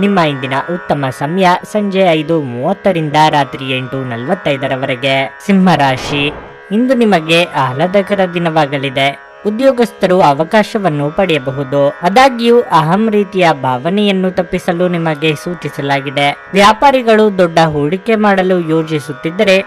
ನಿಮ್ಮ ಇಂದಿನ ಉತ್ತಮ ಸಮಯ ಸಂಜೆ 5:30 ರಾತ್ರಿ 8:45 ಸಿಂಹರಾಶಿ, ಇಂದು ನಿಮಗೆ ಆಹ್ಲಾದಕರ ದಿನವಾಗಲಿದೆ. ಉದ್ಯೋಗಸ್ಥರು ಅವಕಾಶವನ್ನು ಪಡೆಯಬಹುದು. ಆದಾಗ್ಯೂ ಅಹಂ ರೀತಿಯ ಭಾವನೆಯನ್ನು ತಪ್ಪಿಸಲು ನಿಮಗೆ ಸೂಚಿಸಲಾಗಿದೆ. ವ್ಯಾಪಾರಿಗಳು ದೊಡ್ಡ ಹೂಡಿಕೆ ಮಾಡಲು ಯೋಜಿಸುತ್ತಿದ್ದರೆ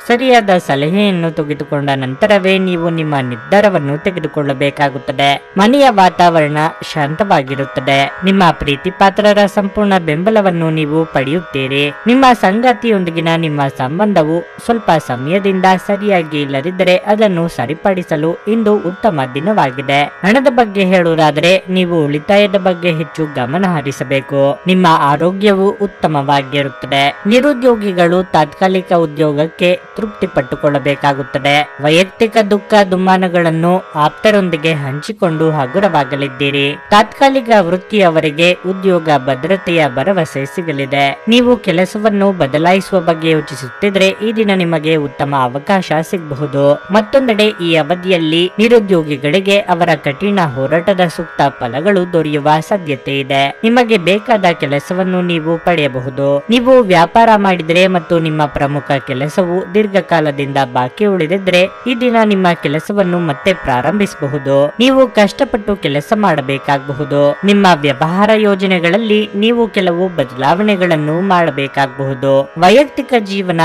ಸರಿಯಾದ ಸಲಹೆಯನ್ನು ತೆಗೆದುಕೊಂಡ ನಂತರವೇ ನೀವು ನಿಮ್ಮ ನಿರ್ಧಾರವನ್ನು ತೆಗೆದುಕೊಳ್ಳಬೇಕಾಗುತ್ತದೆ. ಮನೆಯ ವಾತಾವರಣ ಶಾಂತವಾಗಿರುತ್ತದೆ. ನಿಮ್ಮ ಪ್ರೀತಿ ಪಾತ್ರರ ಸಂಪೂರ್ಣ ಬೆಂಬಲವನ್ನು ನೀವು ಪಡೆಯುತ್ತೀರಿ. ನಿಮ್ಮ ಸಂಗಾತಿಯೊಂದಿಗಿನ ನಿಮ್ಮ ಸಂಬಂಧವು ಸ್ವಲ್ಪ ಸಮಯದಿಂದ ಸರಿಯಾಗಿ ಇಲ್ಲದಿದ್ದರೆ ಅದನ್ನು ಸರಿಪಡಿಸಲು ಇಂದು ಉತ್ತಮ ದಿನವಾಗಿದೆ. ಹಣದ ಬಗ್ಗೆ ಹೇಳುವುದಾದರೆ ನೀವು ಉಳಿತಾಯದ ಬಗ್ಗೆ ಹೆಚ್ಚು ಗಮನ ಹರಿಸಬೇಕು. ನಿಮ್ಮ ಆರೋಗ್ಯವು ಉತ್ತಮವಾಗಿರುತ್ತದೆ. ನಿರುದ್ಯೋಗಿಗಳು ತಾತ್ಕಾಲಿಕ ಉದ್ಯೋಗಕ್ಕೆ ತೃಪ್ತಿ ಪಟ್ಟುಕೊಳ್ಳಬೇಕಾಗುತ್ತದೆ. ವೈಯಕ್ತಿಕ ದುಃಖ ದುಮ್ಮಾನಗಳನ್ನು ಆಪ್ತರೊಂದಿಗೆ ಹಂಚಿಕೊಂಡು ಹಗುರವಾಗಲಿದ್ದೀರಿ. ತಾತ್ಕಾಲಿಕ ವೃತ್ತಿಯವರಿಗೆ ಉದ್ಯೋಗ ಭದ್ರತೆಯ ಭರವಸೆ ಸಿಗಲಿದೆ. ನೀವು ಕೆಲಸವನ್ನು ಬದಲಾಯಿಸುವ ಬಗ್ಗೆ ಯೋಚಿಸುತ್ತಿದ್ರೆ ಈ ದಿನ ನಿಮಗೆ ಉತ್ತಮ ಅವಕಾಶ ಸಿಗಬಹುದು. ಮತ್ತೊಂದೆಡೆ ಈ ಅವಧಿಯಲ್ಲಿ ನಿರುದ್ಯೋಗಿಗಳಿಗೆ ಅವರ ಕಠಿಣ ಹೋರಾಟದ ಸೂಕ್ತ ಫಲಗಳು ದೊರೆಯುವ ಸಾಧ್ಯತೆ ಇದೆ. ನಿಮಗೆ ಬೇಕಾದ ಕೆಲಸವನ್ನು ನೀವು ಪಡೆಯಬಹುದು. ನೀವು ವ್ಯಾಪಾರ ಮಾಡಿದರೆ ಮತ್ತು ನಿಮ್ಮ ಪ್ರಮುಖ ಕೆಲಸವು ದೀರ್ಘಕಾಲದಿಂದ ಬಾಕಿ ಉಳಿದಿದ್ರೆ ಈ ದಿನ ನಿಮ್ಮ ಕೆಲಸವನ್ನು ಮತ್ತೆ ಪ್ರಾರಂಭಿಸಬಹುದು. ನೀವು ಕಷ್ಟಪಟ್ಟು ಕೆಲಸ ಮಾಡಬೇಕಾಗಬಹುದು. ನಿಮ್ಮ ವ್ಯವಹಾರ ಯೋಜನೆಗಳಲ್ಲಿ ನೀವು ಕೆಲವು ಬದಲಾವಣೆಗಳನ್ನು ಮಾಡಬೇಕಾಗಬಹುದು. ವೈಯಕ್ತಿಕ ಜೀವನ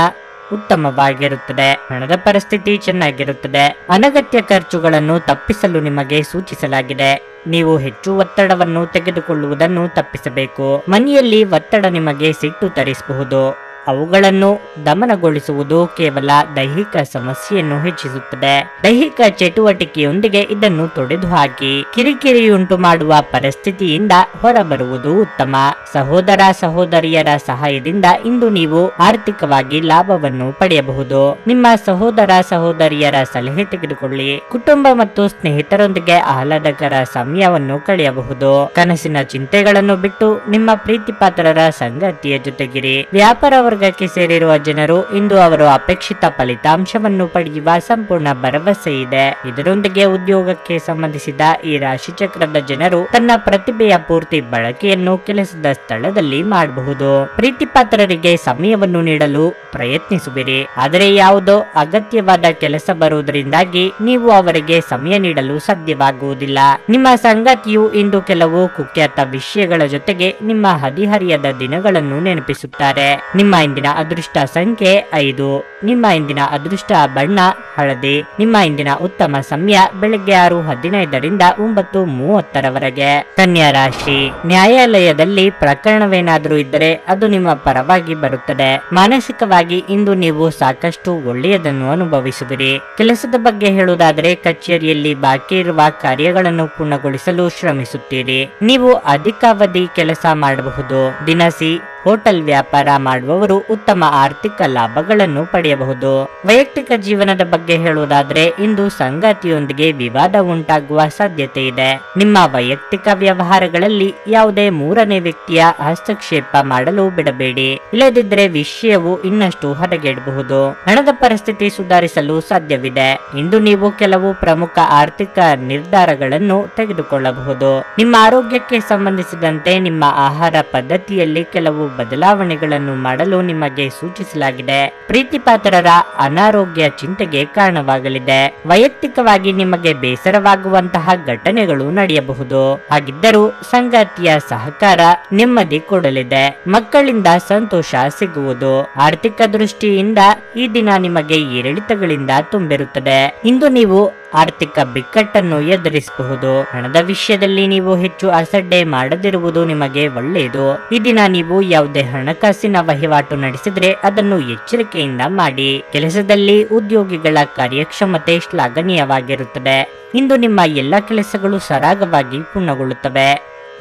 ಉತ್ತಮವಾಗಿರುತ್ತದೆ. ಹಣದ ಪರಿಸ್ಥಿತಿ ಚೆನ್ನಾಗಿರುತ್ತದೆ. ಅನಗತ್ಯ ಖರ್ಚುಗಳನ್ನು ತಪ್ಪಿಸಲು ನಿಮಗೆ ಸೂಚಿಸಲಾಗಿದೆ. ನೀವು ಹೆಚ್ಚು ಒತ್ತಡವನ್ನು ತೆಗೆದುಕೊಳ್ಳುವುದನ್ನು ತಪ್ಪಿಸಬೇಕು. ಮನೆಯಲ್ಲಿ ಒತ್ತಡ ನಿಮಗೆ ಸಿಟ್ಟು ತರಿಸಬಹುದು. ಅವುಗಳನ್ನು ದಮನಗೊಳಿಸುವುದು ಕೇವಲ ದೈಹಿಕ ಸಮಸ್ಯೆಯನ್ನು ಹೆಚ್ಚಿಸುತ್ತದೆ. ದೈಹಿಕ ಚಟುವಟಿಕೆಯೊಂದಿಗೆ ಇದನ್ನು ತೊಡೆದು ಹಾಕಿ ಕಿರಿಕಿರಿಯುಂಟು ಮಾಡುವ ಪರಿಸ್ಥಿತಿಯಿಂದ ಹೊರಬರುವುದು ಉತ್ತಮ. ಸಹೋದರ ಸಹೋದರಿಯರ ಸಹಾಯದಿಂದ ಇಂದು ನೀವು ಆರ್ಥಿಕವಾಗಿ ಲಾಭವನ್ನು ಪಡೆಯಬಹುದು. ನಿಮ್ಮ ಸಹೋದರ ಸಹೋದರಿಯರ ಸಲಹೆ ತೆಗೆದುಕೊಳ್ಳಿ. ಕುಟುಂಬ ಮತ್ತು ಸ್ನೇಹಿತರೊಂದಿಗೆ ಆಹ್ಲಾದಕರ ಸಮಯವನ್ನು ಕಳೆಯಬಹುದು. ಕನಸಿನ ಚಿಂತೆಗಳನ್ನು ಬಿಟ್ಟು ನಿಮ್ಮ ಪ್ರೀತಿ ಪಾತ್ರರ ಸಂಗಾತಿಯ ಜೊತೆಗಿರಿ. ವ್ಯಾಪಾರ ವರ್ಗಕ್ಕೆ ಸೇರಿರುವ ಜನರು ಇಂದು ಅವರು ಅಪೇಕ್ಷಿತ ಫಲಿತಾಂಶವನ್ನು ಪಡೆಯುವ ಸಂಪೂರ್ಣ ಭರವಸೆ ಇದೆ. ಇದರೊಂದಿಗೆ ಉದ್ಯೋಗಕ್ಕೆ ಸಂಬಂಧಿಸಿದ ಈ ರಾಶಿ ಚಕ್ರದ ಜನರು ತನ್ನ ಪ್ರತಿಭೆಯ ಪೂರ್ತಿ ಬಳಕೆಯನ್ನು ಕೆಲಸದ ಸ್ಥಳದಲ್ಲಿ ಮಾಡಬಹುದು. ಪ್ರೀತಿಪಾತ್ರರಿಗೆ ಸಮಯವನ್ನು ನೀಡಲು ಪ್ರಯತ್ನಿಸುವಿರಿ, ಆದರೆ ಯಾವುದೋ ಅಗತ್ಯವಾದ ಕೆಲಸ ಬರುವುದರಿಂದಾಗಿ ನೀವು ಅವರಿಗೆ ಸಮಯ ನೀಡಲು ಸಾಧ್ಯವಾಗುವುದಿಲ್ಲ. ನಿಮ್ಮ ಸಂಗಾತಿಯು ಇಂದು ಕೆಲವು ಕುಖ್ಯಾತ ವಿಷಯಗಳ ಜೊತೆಗೆ ನಿಮ್ಮ ಹದಿಹರಿಯದ ದಿನಗಳನ್ನು ನೆನಪಿಸುತ್ತಾರೆ. ನಿಮ್ಮ ಇಂದಿನ ಅದೃಷ್ಟ ಸಂಖ್ಯೆ 5. ನಿಮ್ಮ ಇಂದಿನ ಅದೃಷ್ಟ ಬಣ್ಣ ಹಳದಿ. ನಿಮ್ಮ ಇಂದಿನ ಉತ್ತಮ ಸಮಯ ಬೆಳಗ್ಗೆ 6:15 9:30 ಕನ್ಯಾ ರಾಶಿ. ನ್ಯಾಯಾಲಯದಲ್ಲಿ ಪ್ರಕರಣವೇನಾದರೂ ಇದ್ದರೆ ಅದು ನಿಮ್ಮ ಪರವಾಗಿ ಬರುತ್ತದೆ. ಮಾನಸಿಕವಾಗಿ ಇಂದು ನೀವು ಸಾಕಷ್ಟು ಒಳ್ಳೆಯದನ್ನು ಅನುಭವಿಸುವಿರಿ. ಕೆಲಸದ ಬಗ್ಗೆ ಹೇಳುವುದಾದರೆ ಕಚೇರಿಯಲ್ಲಿ ಬಾಕಿ ಇರುವ ಕಾರ್ಯಗಳನ್ನು ಪೂರ್ಣಗೊಳಿಸಲು ಶ್ರಮಿಸುತ್ತೀರಿ. ನೀವು ಅಧಿಕಾವಧಿ ಕೆಲಸ ಮಾಡಬಹುದು. ದಿನಸಿ ಹೋಟೆಲ್ ವ್ಯಾಪಾರ ಮಾಡುವವರು ಉತ್ತಮ ಆರ್ಥಿಕ ಲಾಭಗಳನ್ನು ಪಡೆಯಬಹುದು. ವೈಯಕ್ತಿಕ ಜೀವನದ ಬಗ್ಗೆ ಹೇಳುವುದಾದರೆ ಇಂದು ಸಂಗಾತಿಯೊಂದಿಗೆ ವಿವಾದ ಉಂಟಾಗುವ ಸಾಧ್ಯತೆ ಇದೆ. ನಿಮ್ಮ ವೈಯಕ್ತಿಕ ವ್ಯವಹಾರಗಳಲ್ಲಿ ಯಾವುದೇ ಮೂರನೇ ವ್ಯಕ್ತಿಯ ಹಸ್ತಕ್ಷೇಪ ಮಾಡಲು ಬಿಡಬೇಡಿ, ಇಲ್ಲದಿದ್ದರೆ ವಿಷಯವು ಇನ್ನಷ್ಟು ಹದಗೆಡಬಹುದು. ಹಣದ ಪರಿಸ್ಥಿತಿ ಸುಧಾರಿಸಲು ಸಾಧ್ಯವಿದೆ. ಇಂದು ನೀವು ಕೆಲವು ಪ್ರಮುಖ ಆರ್ಥಿಕ ನಿರ್ಧಾರಗಳನ್ನು ತೆಗೆದುಕೊಳ್ಳಬಹುದು. ನಿಮ್ಮ ಆರೋಗ್ಯಕ್ಕೆ ಸಂಬಂಧಿಸಿದಂತೆ ನಿಮ್ಮ ಆಹಾರ ಪದ್ಧತಿಯಲ್ಲಿ ಕೆಲವು ಬದಲಾವಣೆಗಳನ್ನು ಮಾಡಲು ನಿಮಗೆ ಸೂಚಿಸಲಾಗಿದೆ. ಪ್ರೀತಿಪಾತ್ರರ ಅನಾರೋಗ್ಯ ಚಿಂತೆಗೆ ಕಾರಣವಾಗಲಿದೆ. ವೈಯಕ್ತಿಕವಾಗಿ ನಿಮಗೆ ಬೇಸರವಾಗುವಂತಹ ಘಟನೆಗಳು ನಡೆಯಬಹುದು. ಹಾಗಿದ್ದರೂ ಸಂಗಾತಿಯ ಸಹಕಾರ ನೆಮ್ಮದಿ ಕೊಡಲಿದೆ. ಮಕ್ಕಳಿಂದ ಸಂತೋಷ ಸಿಗುವುದು. ಆರ್ಥಿಕ ದೃಷ್ಟಿಯಿಂದ ಈ ದಿನ ನಿಮಗೆ ಏರಿಳಿತಗಳಿಂದ ತುಂಬಿರುತ್ತದೆ. ಇಂದು ನೀವು ಆರ್ಥಿಕ ಬಿಕ್ಕಟ್ಟನ್ನು ಎದುರಿಸಬಹುದು. ಹಣದ ವಿಷಯದಲ್ಲಿ ನೀವು ಹೆಚ್ಚು ಅಸಡ್ಡೆ ಮಾಡದಿರುವುದು ನಿಮಗೆ ಒಳ್ಳೆಯದು. ಈ ದಿನ ನೀವು ಯಾವುದೇ ಹಣಕಾಸಿನ ವಹಿವಾಟು ನಡೆಸಿದ್ರೆ ಅದನ್ನು ಎಚ್ಚರಿಕೆಯಿಂದ ಮಾಡಿ. ಕೆಲಸದಲ್ಲಿ ಉದ್ಯೋಗಿಗಳ ಕಾರ್ಯಕ್ಷಮತೆ ಶ್ಲಾಘನೀಯವಾಗಿರುತ್ತದೆ. ಇಂದು ನಿಮ್ಮ ಎಲ್ಲ ಕೆಲಸಗಳು ಸರಾಗವಾಗಿ ಪೂರ್ಣಗೊಳ್ಳುತ್ತವೆ.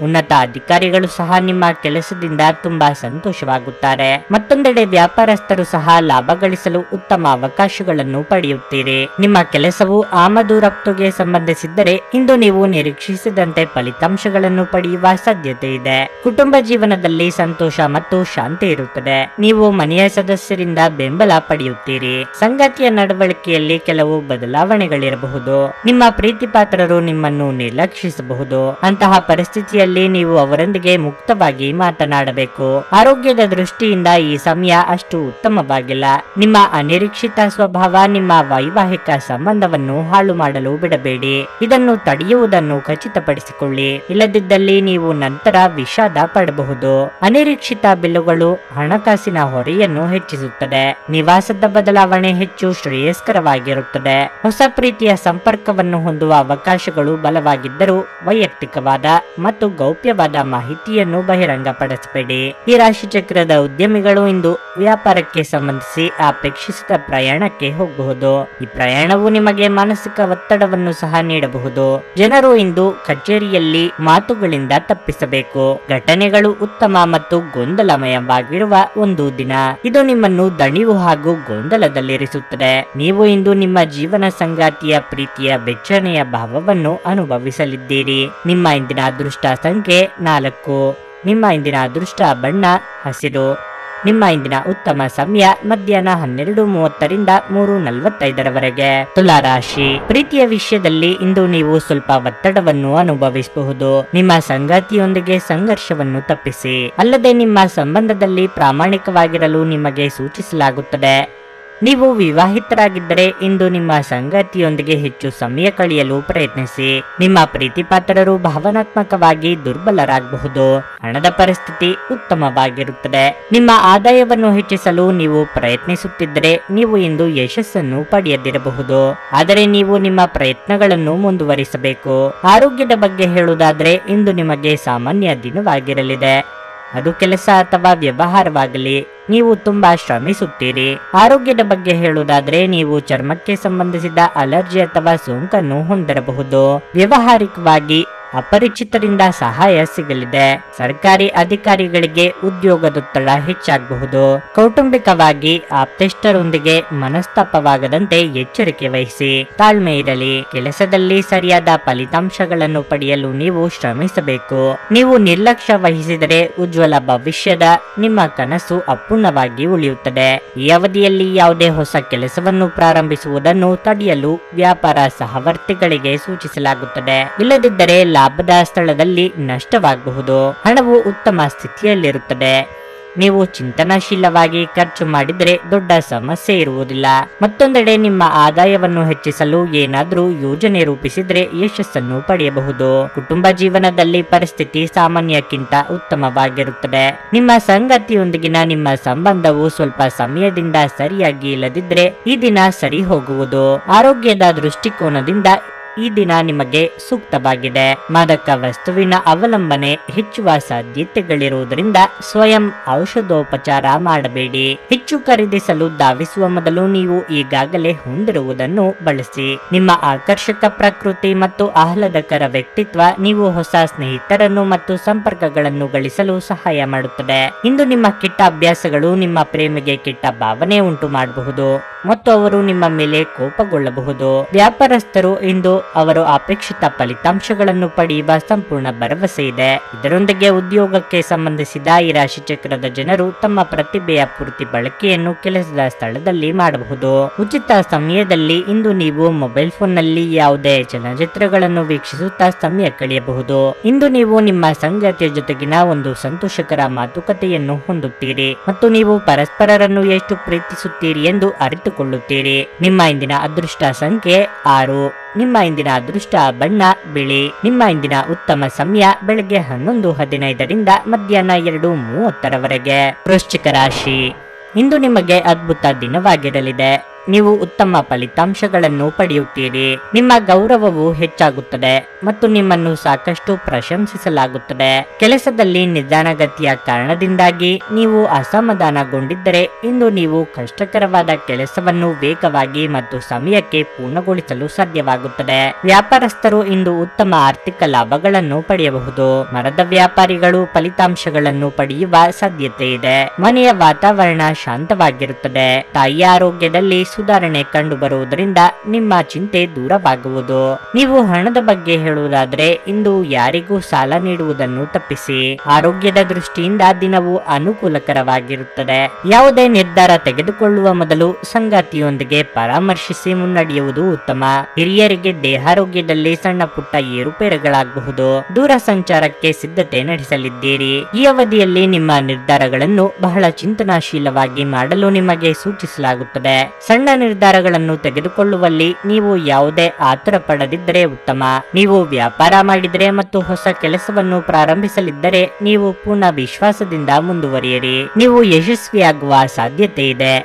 ಉನ್ನತ ಅಧಿಕಾರಿಗಳು ಸಹ ನಿಮ್ಮ ಕೆಲಸದಿಂದ ತುಂಬಾ ಸಂತೋಷವಾಗುತ್ತಾರೆ. ಮತ್ತೊಂದೆಡೆ ವ್ಯಾಪಾರಸ್ಥರು ಸಹ ಲಾಭ ಗಳಿಸಲು ಉತ್ತಮ ಅವಕಾಶಗಳನ್ನು ಪಡೆಯುತ್ತೀರಿ. ನಿಮ್ಮ ಕೆಲಸವು ಆಮದು ರಫ್ತುಗೆ ಸಂಬಂಧಿಸಿದ್ದರೆ ಇಂದು ನೀವು ನಿರೀಕ್ಷಿಸಿದಂತೆ ಫಲಿತಾಂಶಗಳನ್ನು ಪಡೆಯುವ ಸಾಧ್ಯತೆ ಇದೆ. ಕುಟುಂಬ ಜೀವನದಲ್ಲಿ ಸಂತೋಷ ಮತ್ತು ಶಾಂತಿ ಇರುತ್ತದೆ. ನೀವು ಮನೆಯ ಸದಸ್ಯರಿಂದ ಬೆಂಬಲ ಪಡೆಯುತ್ತೀರಿ. ಸಂಗಾತಿಯ ನಡವಳಿಕೆಯಲ್ಲಿ ಕೆಲವು ಬದಲಾವಣೆಗಳಿರಬಹುದು. ನಿಮ್ಮ ಪ್ರೀತಿಪಾತ್ರರು ನಿಮ್ಮನ್ನು ನಿರ್ಲಕ್ಷಿಸಬಹುದು. ಅಂತಹ ಪರಿಸ್ಥಿತಿಯ ನೀವು ಅವರೊಂದಿಗೆ ಮುಕ್ತವಾಗಿ ಮಾತನಾಡಬೇಕು. ಆರೋಗ್ಯದ ದೃಷ್ಟಿಯಿಂದ ಈ ಸಮಯ ಅಷ್ಟು ಉತ್ತಮವಾಗಿಲ್ಲ. ನಿಮ್ಮ ಅನಿರೀಕ್ಷಿತ ಸ್ವಭಾವ ನಿಮ್ಮ ವೈವಾಹಿಕ ಸಂಬಂಧವನ್ನು ಹಾಳು ಮಾಡಲು ಬಿಡಬೇಡಿ. ಇದನ್ನು ತಡೆಯುವುದನ್ನು ಖಚಿತಪಡಿಸಿಕೊಳ್ಳಿ, ಇಲ್ಲದಿದ್ದಲ್ಲಿ ನೀವು ನಂತರ ವಿಷಾದ ಪಡಬಹುದು. ಅನಿರೀಕ್ಷಿತ ಬಿಲ್ಲುಗಳು ಹಣಕಾಸಿನ ಹೊರೆಯನ್ನು ಹೆಚ್ಚಿಸುತ್ತದೆ. ನಿವಾಸದ ಬದಲಾವಣೆ ಹೆಚ್ಚು ಶ್ರೇಯಸ್ಕರವಾಗಿರುತ್ತದೆ. ಹೊಸ ಪ್ರೀತಿಯ ಸಂಪರ್ಕವನ್ನು ಹೊಂದುವ ಅವಕಾಶಗಳು ಬಲವಾಗಿದ್ದರೂ ವೈಯಕ್ತಿಕವಾದ ಮತ್ತು ಗೌಪ್ಯವಾದ ಮಾಹಿತಿಯನ್ನು ಬಹಿರಂಗಪಡಿಸಬೇಡಿ. ಈ ರಾಶಿ ಚಕ್ರದ ಉದ್ಯಮಿಗಳು ಇಂದು ವ್ಯಾಪಾರಕ್ಕೆ ಸಂಬಂಧಿಸಿ ಅಪೇಕ್ಷಿಸಿದ ಪ್ರಯಾಣಕ್ಕೆ ಹೋಗಬಹುದು. ಈ ಪ್ರಯಾಣವು ನಿಮಗೆ ಮಾನಸಿಕ ಒತ್ತಡವನ್ನು ಸಹ ನೀಡಬಹುದು. ಜನರು ಇಂದು ಕಚೇರಿಯಲ್ಲಿ ಮಾತುಗಳಿಂದ ತಪ್ಪಿಸಬೇಕು. ಘಟನೆಗಳು ಉತ್ತಮ ಮತ್ತು ಗೊಂದಲಮಯವಾಗಿರುವ ಒಂದು ದಿನ. ಇದು ನಿಮ್ಮನ್ನು ದಣಿವು ಹಾಗೂ ಗೊಂದಲದಲ್ಲಿರಿಸುತ್ತದೆ. ನೀವು ಇಂದು ನಿಮ್ಮ ಜೀವನ ಸಂಗಾತಿಯ ಪ್ರೀತಿಯ ಬೆಚ್ಚನೆಯ ಭಾವವನ್ನು ಅನುಭವಿಸಲಿದ್ದೀರಿ. ನಿಮ್ಮ ಇಂದಿನ ಅದೃಷ್ಟ ಸಂಖ್ಯೆ 4. ನಿಮ್ಮ ಇಂದಿನ ಅದೃಷ್ಟ ಬಣ್ಣ ಹಸಿರು. ನಿಮ್ಮ ಇಂದಿನ ಉತ್ತಮ ಸಮಯ ಮಧ್ಯಾಹ್ನ 12:30 3:45 ತುಲಾ ರಾಶಿ. ಪ್ರೀತಿಯ ವಿಷಯದಲ್ಲಿ ಇಂದು ನೀವು ಸ್ವಲ್ಪ ಒತ್ತಡವನ್ನು ಅನುಭವಿಸಬಹುದು. ನಿಮ್ಮ ಸಂಗಾತಿಯೊಂದಿಗೆ ಸಂಘರ್ಷವನ್ನು ತಪ್ಪಿಸಿ. ಅಲ್ಲದೆ ನಿಮ್ಮ ಸಂಬಂಧದಲ್ಲಿ ಪ್ರಾಮಾಣಿಕವಾಗಿರಲು ನಿಮಗೆ ಸೂಚಿಸಲಾಗುತ್ತದೆ. ನೀವು ವಿವಾಹಿತರಾಗಿದ್ದರೆ ಇಂದು ನಿಮ್ಮ ಸಂಗಾತಿಯೊಂದಿಗೆ ಹೆಚ್ಚು ಸಮಯ ಕಳೆಯಲು ಪ್ರಯತ್ನಿಸಿ. ನಿಮ್ಮ ಪ್ರೀತಿಪಾತ್ರರು ಭಾವನಾತ್ಮಕವಾಗಿ ದುರ್ಬಲರಾಗಬಹುದು. ಹಣದ ಪರಿಸ್ಥಿತಿ ಉತ್ತಮವಾಗಿರುತ್ತದೆ. ನಿಮ್ಮ ಆದಾಯವನ್ನು ಹೆಚ್ಚಿಸಲು ನೀವು ಪ್ರಯತ್ನಿಸುತ್ತಿದ್ದರೆ ನೀವು ಇಂದು ಯಶಸ್ಸನ್ನು ಪಡೆಯದಿರಬಹುದು. ಆದರೆ ನೀವು ನಿಮ್ಮ ಪ್ರಯತ್ನಗಳನ್ನು ಮುಂದುವರಿಸಬೇಕು. ಆರೋಗ್ಯದ ಬಗ್ಗೆ ಹೇಳುವುದಾದರೆ ಇಂದು ನಿಮಗೆ ಸಾಮಾನ್ಯ ದಿನವಾಗಿರಲಿದೆ. ಅದು ಕೆಲಸ ಅಥವಾ ವ್ಯವಹಾರವಾಗಲಿ, ನೀವು ತುಂಬಾ ಶ್ರಮಿಸುತ್ತೀರಿ. ಆರೋಗ್ಯದ ಬಗ್ಗೆ ಹೇಳುವುದಾದ್ರೆ ನೀವು ಚರ್ಮಕ್ಕೆ ಸಂಬಂಧಿಸಿದ ಅಲರ್ಜಿ ಅಥವಾ ಸೋಂಕನ್ನು ಹೊಂದಿರಬಹುದು. ವ್ಯವಹಾರಿಕವಾಗಿ ಅಪರಿಚಿತರಿಂದ ಸಹಾಯ ಸಿಗಲಿದೆ. ಸರ್ಕಾರಿ ಅಧಿಕಾರಿಗಳಿಗೆ ಉದ್ಯೋಗದೊತ್ತಡ ಹೆಚ್ಚಾಗಬಹುದು. ಕೌಟುಂಬಿಕವಾಗಿ ಆಪ್ತೇಷ್ಟರೊಂದಿಗೆ ಮನಸ್ತಾಪವಾಗದಂತೆ ಎಚ್ಚರಿಕೆ ವಹಿಸಿ. ತಾಳ್ಮೆ ಇರಲಿ. ಕೆಲಸದಲ್ಲಿ ಸರಿಯಾದ ಫಲಿತಾಂಶಗಳನ್ನು ಪಡೆಯಲು ನೀವು ಶ್ರಮಿಸಬೇಕು. ನೀವು ನಿರ್ಲಕ್ಷ್ಯ ವಹಿಸಿದರೆ ಉಜ್ವಲ ಭವಿಷ್ಯದ ನಿಮ್ಮ ಕನಸು ಅಪೂರ್ಣವಾಗಿ ಉಳಿಯುತ್ತದೆ. ಈ ಅವಧಿಯಲ್ಲಿ ಯಾವುದೇ ಹೊಸ ಕೆಲಸವನ್ನು ಪ್ರಾರಂಭಿಸುವುದನ್ನು ತಡೆಯಲು ವ್ಯಾಪಾರ ಸಹವರ್ತಿಗಳಿಗೆ ಸೂಚಿಸಲಾಗುತ್ತದೆ. ಇಲ್ಲದಿದ್ದರೆ ಲಾಭದ ಸ್ಥಳದಲ್ಲಿ ನಷ್ಟವಾಗಬಹುದು. ಹಣವು ಉತ್ತಮ ಸ್ಥಿತಿಯಲ್ಲಿರುತ್ತದೆ. ನೀವು ಚಿಂತನಶೀಲವಾಗಿ ಖರ್ಚು ಮಾಡಿದರೆ ದೊಡ್ಡ ಸಮಸ್ಯೆ ಇರುವುದಿಲ್ಲ. ಮತ್ತೊಂದೆಡೆ ನಿಮ್ಮ ಆದಾಯವನ್ನು ಹೆಚ್ಚಿಸಲು ಏನಾದರೂ ಯೋಜನೆ ರೂಪಿಸಿದ್ರೆ ಯಶಸ್ಸನ್ನು ಪಡೆಯಬಹುದು. ಕುಟುಂಬ ಜೀವನದಲ್ಲಿ ಪರಿಸ್ಥಿತಿ ಸಾಮಾನ್ಯಕ್ಕಿಂತ ಉತ್ತಮವಾಗಿರುತ್ತದೆ. ನಿಮ್ಮ ಸಂಗಾತಿಯೊಂದಿಗಿನ ನಿಮ್ಮ ಸಂಬಂಧವು ಸ್ವಲ್ಪ ಸಮಯದಿಂದ ಸರಿಯಾಗಿ ಇಲ್ಲದಿದ್ರೆ ಈ ದಿನ ಸರಿ ಹೋಗುವುದು. ಆರೋಗ್ಯದ ದೃಷ್ಟಿಕೋನದಿಂದ ಈ ದಿನ ನಿಮಗೆ ಸೂಕ್ತವಾಗಿದೆ. ಮಾದಕ ವಸ್ತುವಿನ ಅವಲಂಬನೆ ಹೆಚ್ಚುವ ಸಾಧ್ಯತೆಗಳಿರುವುದರಿಂದ ಸ್ವಯಂ ಔಷಧೋಪಚಾರ ಮಾಡಬೇಡಿ. ಹೆಚ್ಚು ಖರೀದಿಸಲು ಧಾವಿಸುವ ಮೊದಲು ನೀವು ಈಗಾಗಲೇ ಹೊಂದಿರುವುದನ್ನು ಬಳಸಿ. ನಿಮ್ಮ ಆಕರ್ಷಕ ಪ್ರಕೃತಿ ಮತ್ತು ಆಹ್ಲಾದಕರ ವ್ಯಕ್ತಿತ್ವ ನೀವು ಹೊಸ ಸ್ನೇಹಿತರನ್ನು ಮತ್ತು ಸಂಪರ್ಕಗಳನ್ನು ಗಳಿಸಲು ಸಹಾಯ ಮಾಡುತ್ತದೆ. ಇಂದು ನಿಮ್ಮ ಕೆಟ್ಟ ಅಭ್ಯಾಸಗಳು ನಿಮ್ಮ ಪ್ರೇಮಿಗೆ ಕೆಟ್ಟ ಭಾವನೆ ಉಂಟು ಮಾಡಬಹುದು ಮತ್ತು ಅವರು ನಿಮ್ಮ ಮೇಲೆ ಕೋಪಗೊಳ್ಳಬಹುದು. ವ್ಯಾಪಾರಸ್ಥರು ಇಂದು ಅವರು ಅಪೇಕ್ಷಿತ ಫಲಿತಾಂಶಗಳನ್ನು ಪಡೆಯುವ ಸಂಪೂರ್ಣ ಭರವಸೆ ಇದೆ. ಇದರೊಂದಿಗೆ ಉದ್ಯೋಗಕ್ಕೆ ಸಂಬಂಧಿಸಿದ ಈ ರಾಶಿ ಚಕ್ರದ ಜನರು ತಮ್ಮ ಪ್ರತಿಭೆಯ ಪೂರ್ತಿ ಬಳಕೆಯನ್ನು ಕೆಲಸದ ಸ್ಥಳದಲ್ಲಿ ಮಾಡಬಹುದು. ಉಚಿತ ಸಮಯದಲ್ಲಿ ಇಂದು ನೀವು ಮೊಬೈಲ್ ಫೋನ್ ನಲ್ಲಿ ಯಾವುದೇ ಚಲನಚಿತ್ರಗಳನ್ನು ವೀಕ್ಷಿಸುತ್ತಾ ಸಮಯ ಕಳೆಯಬಹುದು. ಇಂದು ನೀವು ನಿಮ್ಮ ಸಂಗಾತಿಯ ಜೊತೆಗಿನ ಒಂದು ಸಂತೋಷಕರ ಮಾತುಕತೆಯನ್ನು ಹೊಂದುತ್ತೀರಿ ಮತ್ತು ನೀವು ಪರಸ್ಪರರನ್ನು ಎಷ್ಟು ಪ್ರೀತಿಸುತ್ತೀರಿ ಎಂದು ಅರಿತುಕೊಳ್ಳುತ್ತೀರಿ. ನಿಮ್ಮ ಇಂದಿನ ಅದೃಷ್ಟ ಸಂಖ್ಯೆ 6. ನಿಮ್ಮ ಇಂದಿನ ಅದೃಷ್ಟ ಬಣ್ಣ ಬಿಳಿ. ನಿಮ್ಮ ಇಂದಿನ ಉತ್ತಮ ಸಮಯ ಬೆಳಗ್ಗೆ 11:15 ಮಧ್ಯಾಹ್ನ 2:30 ವೃಶ್ಚಿಕ ರಾಶಿ. ಇಂದು ನಿಮಗೆ ಅದ್ಭುತ ದಿನವಾಗಿರಲಿದೆ. ನೀವು ಉತ್ತಮ ಫಲಿತಾಂಶಗಳನ್ನು ಪಡೆಯುತ್ತೀರಿ. ನಿಮ್ಮ ಗೌರವವು ಹೆಚ್ಚಾಗುತ್ತದೆ ಮತ್ತು ನಿಮ್ಮನ್ನು ಸಾಕಷ್ಟು ಪ್ರಶಂಸಿಸಲಾಗುತ್ತದೆ. ಕೆಲಸದಲ್ಲಿ ನಿಧಾನಗತಿಯ ಕಾರಣದಿಂದಾಗಿ ನೀವು ಅಸಮಾಧಾನಗೊಂಡಿದ್ದರೆ ಇಂದು ನೀವು ಕಷ್ಟಕರವಾದ ಕೆಲಸವನ್ನು ವೇಗವಾಗಿ ಮತ್ತು ಸಮಯಕ್ಕೆ ಪೂರ್ಣಗೊಳಿಸಲು ಸಾಧ್ಯವಾಗುತ್ತದೆ. ವ್ಯಾಪಾರಸ್ಥರು ಇಂದು ಉತ್ತಮ ಆರ್ಥಿಕ ಲಾಭಗಳನ್ನು ಪಡೆಯಬಹುದು. ಮರದ ವ್ಯಾಪಾರಿಗಳು ಫಲಿತಾಂಶಗಳನ್ನು ಪಡೆಯುವ ಸಾಧ್ಯತೆ ಇದೆ. ಮನೆಯ ವಾತಾವರಣ ಶಾಂತವಾಗಿರುತ್ತದೆ. ತಾಯಿಯ ಆರೋಗ್ಯದಲ್ಲಿ ಸುಧಾರಣೆ ಕಂಡು ಬರುವುದರಿಂದ ನಿಮ್ಮ ಚಿಂತೆ ದೂರವಾಗುವುದು. ನೀವು ಹಣದ ಬಗ್ಗೆ ಹೇಳುವುದಾದರೆ ಇಂದು ಯಾರಿಗೂ ಸಾಲ ನೀಡುವುದನ್ನು ತಪ್ಪಿಸಿ. ಆರೋಗ್ಯದ ದೃಷ್ಟಿಯಿಂದ ದಿನವು ಅನುಕೂಲಕರವಾಗಿರುತ್ತದೆ. ಯಾವುದೇ ನಿರ್ಧಾರ ತೆಗೆದುಕೊಳ್ಳುವ ಮೊದಲು ಸಂಗಾತಿಯೊಂದಿಗೆ ಪರಾಮರ್ಶಿಸಿ ಮುನ್ನಡೆಯುವುದು ಉತ್ತಮ. ಹಿರಿಯರಿಗೆ ದೇಹಾರೋಗ್ಯದಲ್ಲಿ ಸಣ್ಣ ಪುಟ್ಟ ಏರುಪೇರುಗಳಾಗಬಹುದು. ದೂರ ಸಂಚಾರಕ್ಕೆ ಸಿದ್ಧತೆ ನಡೆಸಲಿದ್ದೀರಿ. ಈ ಅವಧಿಯಲ್ಲಿ ನಿಮ್ಮ ನಿರ್ಧಾರಗಳನ್ನು ಬಹಳ ಚಿಂತನಾಶೀಲವಾಗಿ ಮಾಡಲು ನಿಮಗೆ ಸೂಚಿಸಲಾಗುತ್ತದೆ. ಸಣ್ಣ ನಿರ್ಧಾರಗಳನ್ನು ತೆಗೆದುಕೊಳ್ಳುವಲ್ಲಿ ನೀವು ಯಾವುದೇ ಆತುರ ಪಡದಿದ್ದರೆ ಉತ್ತಮ. ನೀವು ವ್ಯಾಪಾರ ಮಾಡಿದರೆ ಮತ್ತು ಹೊಸ ಕೆಲಸವನ್ನು ಪ್ರಾರಂಭಿಸಲಿದ್ದರೆ ನೀವು ಪೂರ್ಣ ವಿಶ್ವಾಸದಿಂದ ಮುಂದುವರಿಯಿರಿ. ನೀವು ಯಶಸ್ವಿಯಾಗುವ ಸಾಧ್ಯತೆ ಇದೆ.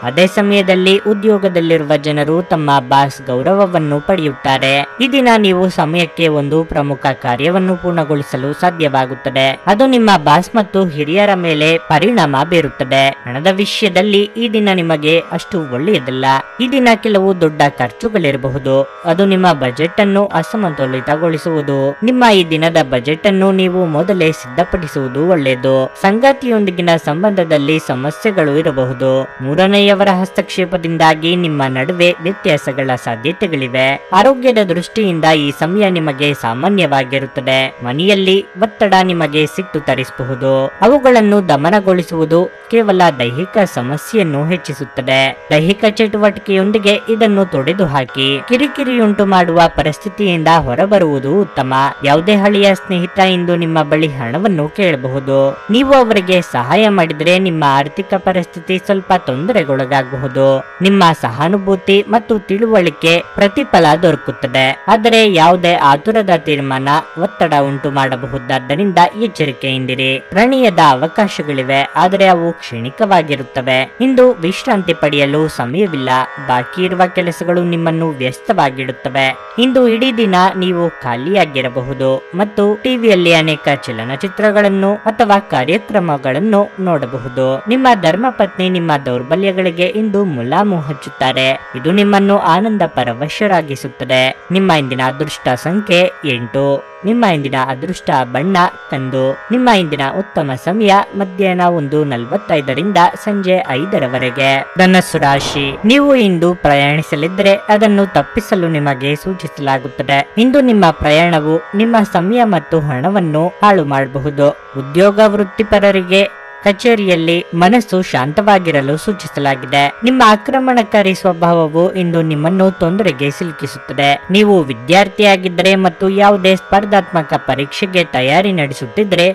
ಅದೇ ಸಮಯದಲ್ಲಿ ಉದ್ಯೋಗದಲ್ಲಿರುವ ಜನರು ತಮ್ಮ ಬಾಸ್ ಗೌರವವನ್ನು ಪಡೆಯುತ್ತಾರೆ. ಈ ದಿನ ನೀವು ಸಮಯಕ್ಕೆ ಒಂದು ಪ್ರಮುಖ ಕಾರ್ಯವನ್ನು ಪೂರ್ಣಗೊಳಿಸಲು ಸಾಧ್ಯವಾಗುತ್ತದೆ. ಅದು ನಿಮ್ಮ ಬಾಸ್ ಮತ್ತು ಹಿರಿಯರ ಮೇಲೆ ಪರಿಣಾಮ ಬೀರುತ್ತದೆ. ಹಣದ ವಿಷಯದಲ್ಲಿ ಈ ದಿನ ನಿಮಗೆ ಅಷ್ಟು ಒಳ್ಳೆಯದಲ್ಲ. ಈ ದಿನ ಕೆಲವು ದೊಡ್ಡ ಖರ್ಚುಗಳಿರಬಹುದು. ಅದು ನಿಮ್ಮ ಬಜೆಟ್ ಅನ್ನು ಅಸಮತೋಲಿತಗೊಳಿಸುವುದು. ನಿಮ್ಮ ಈ ದಿನದ ಬಜೆಟ್ ಅನ್ನು ನೀವು ಮೊದಲೇ ಸಿದ್ಧಪಡಿಸುವುದು ಒಳ್ಳೆಯದು. ಸಂಗಾತಿಯೊಂದಿಗಿನ ಸಂಬಂಧದಲ್ಲಿ ಸಮಸ್ಯೆಗಳು ಇರಬಹುದು. ಮೂರನೆಯವರ ಹಸ್ತಕ್ಷೇಪದಿಂದಾಗಿ ನಿಮ್ಮ ನಡುವೆ ವ್ಯತ್ಯಾಸಗಳ ಸಾಧ್ಯತೆಗಳಿವೆ. ಆರೋಗ್ಯದ ದೃಷ್ಟಿಯಿಂದ ಈ ಸಮಯ ನಿಮಗೆ ಸಾಮಾನ್ಯವಾಗಿರುತ್ತದೆ. ಮನೆಯಲ್ಲಿ ಒತ್ತಡ ನಿಮಗೆ ಸಿಟ್ಟು ತರಿಸಬಹುದು. ಅವುಗಳನ್ನು ದಮನಗೊಳಿಸುವುದು ಕೇವಲ ದೈಹಿಕ ಸಮಸ್ಯೆಯನ್ನು ಹೆಚ್ಚಿಸುತ್ತದೆ. ದೈಹಿಕ ಚಟುವಟಿಕೆಯೊಂದಿಗೆ ಇದನ್ನು ತೊಡೆದು ಹಾಕಿ. ಕಿರಿಕಿರಿಯುಂಟು ಮಾಡುವ ಪರಿಸ್ಥಿತಿಯಿಂದ ಹೊರಬರುವುದು ಉತ್ತಮ. ಯಾವುದೇ ಹಳೆಯ ಸ್ನೇಹಿತ ಇಂದು ನಿಮ್ಮ ಬಳಿ ಹಣವನ್ನು ಕೇಳಬಹುದು. ನೀವು ಅವರಿಗೆ ಸಹಾಯ ಮಾಡಿದರೆ ನಿಮ್ಮ ಆರ್ಥಿಕ ಪರಿಸ್ಥಿತಿ ಸ್ವಲ್ಪ ತೊಂದರೆಗೊಳಗಾಗಬಹುದು. ನಿಮ್ಮ ಸಹಾನುಭೂತಿ ಮತ್ತು ತಿಳುವಳಿಕೆ ಪ್ರತಿಫಲ ದೊರಕುತ್ತದೆ. ಆದರೆ ಯಾವುದೇ ಆತುರದ ತೀರ್ಮಾನ ಒತ್ತಡ ಉಂಟು ಮಾಡಬಹುದಾದ್ದರಿಂದ ಎಚ್ಚರಿಕೆಯಿಂದಿರಿ. ಪ್ರಣಯದ ಅವಕಾಶಗಳಿವೆ, ಆದರೆ ಅವು ಕ್ಷಣಿಕವಾಗಿರುತ್ತವೆ. ಇಂದು ವಿಶ್ರಾಂತಿ ಪಡೆಯಲು ಸಮಯವಿಲ್ಲ. ಬಾಕಿ ಇರುವ ಕೆಲಸಗಳು ನಿಮ್ಮನ್ನು ವ್ಯಸ್ತವಾಗಿಡುತ್ತವೆ. ಇಂದು ಇಡೀ ದಿನ ನೀವು ಖಾಲಿಯಾಗಿರಬಹುದು ಮತ್ತು ಟಿವಿಯಲ್ಲಿ ಅನೇಕ ಚಲನಚಿತ್ರಗಳನ್ನು ಅಥವಾ ಕಾರ್ಯಕ್ರಮಗಳನ್ನು ನೋಡಬಹುದು. ನಿಮ್ಮ ಧರ್ಮಪತ್ನಿ ನಿಮ್ಮ ದೌರ್ಬಲ್ಯಗಳ ಉದ್ಯೋಗಿಗಳಿಗೆ ಇಂದು ಮುಲಾಮು ಹಚ್ಚುತ್ತಾರೆ. ಇದು ನಿಮ್ಮನ್ನು ಆನಂದ ಪರವಶರಾಗಿಸುತ್ತದೆ. ನಿಮ್ಮ ಇಂದಿನ ಅದೃಷ್ಟ ಸಂಖ್ಯೆ 8. ನಿಮ್ಮ ಇಂದಿನ ಅದೃಷ್ಟ ಬಣ್ಣ ಕಂದು. ನಿಮ್ಮ ಇಂದಿನ ಉತ್ತಮ ಸಮಯ ಮಧ್ಯಾಹ್ನ 1:45 ಸಂಜೆ 5ರವರೆಗೆ. ಧನಸ್ಸು ರಾಶಿ, ನೀವು ಇಂದು ಪ್ರಯಾಣಿಸಲಿದ್ದರೆ ಅದನ್ನು ತಪ್ಪಿಸಲು ನಿಮಗೆ ಸೂಚಿಸಲಾಗುತ್ತದೆ. ಇಂದು ನಿಮ್ಮ ಪ್ರಯಾಣವು ನಿಮ್ಮ ಸಮಯ ಮತ್ತು ಹಣವನ್ನು ಹಾಳು ಮಾಡಬಹುದು. ಉದ್ಯೋಗ ವೃತ್ತಿಪರರಿಗೆ ಕಚೇರಿಯಲ್ಲಿ ಮನಸ್ಸು ಶಾಂತವಾಗಿರಲು ಸೂಚಿಸಲಾಗಿದೆ. ನಿಮ್ಮ ಆಕ್ರಮಣಕಾರಿ ಸ್ವಭಾವವು ಇಂದು ನಿಮ್ಮನ್ನು ತೊಂದರೆಗೆ ಸಿಲುಕಿಸುತ್ತದೆ. ನೀವು ವಿದ್ಯಾರ್ಥಿಯಾಗಿದ್ದರೆ ಮತ್ತು ಯಾವುದೇ ಸ್ಪರ್ಧಾತ್ಮಕ ಪರೀಕ್ಷೆಗೆ ತಯಾರಿ ನಡೆಸುತ್ತಿದ್ದರೆ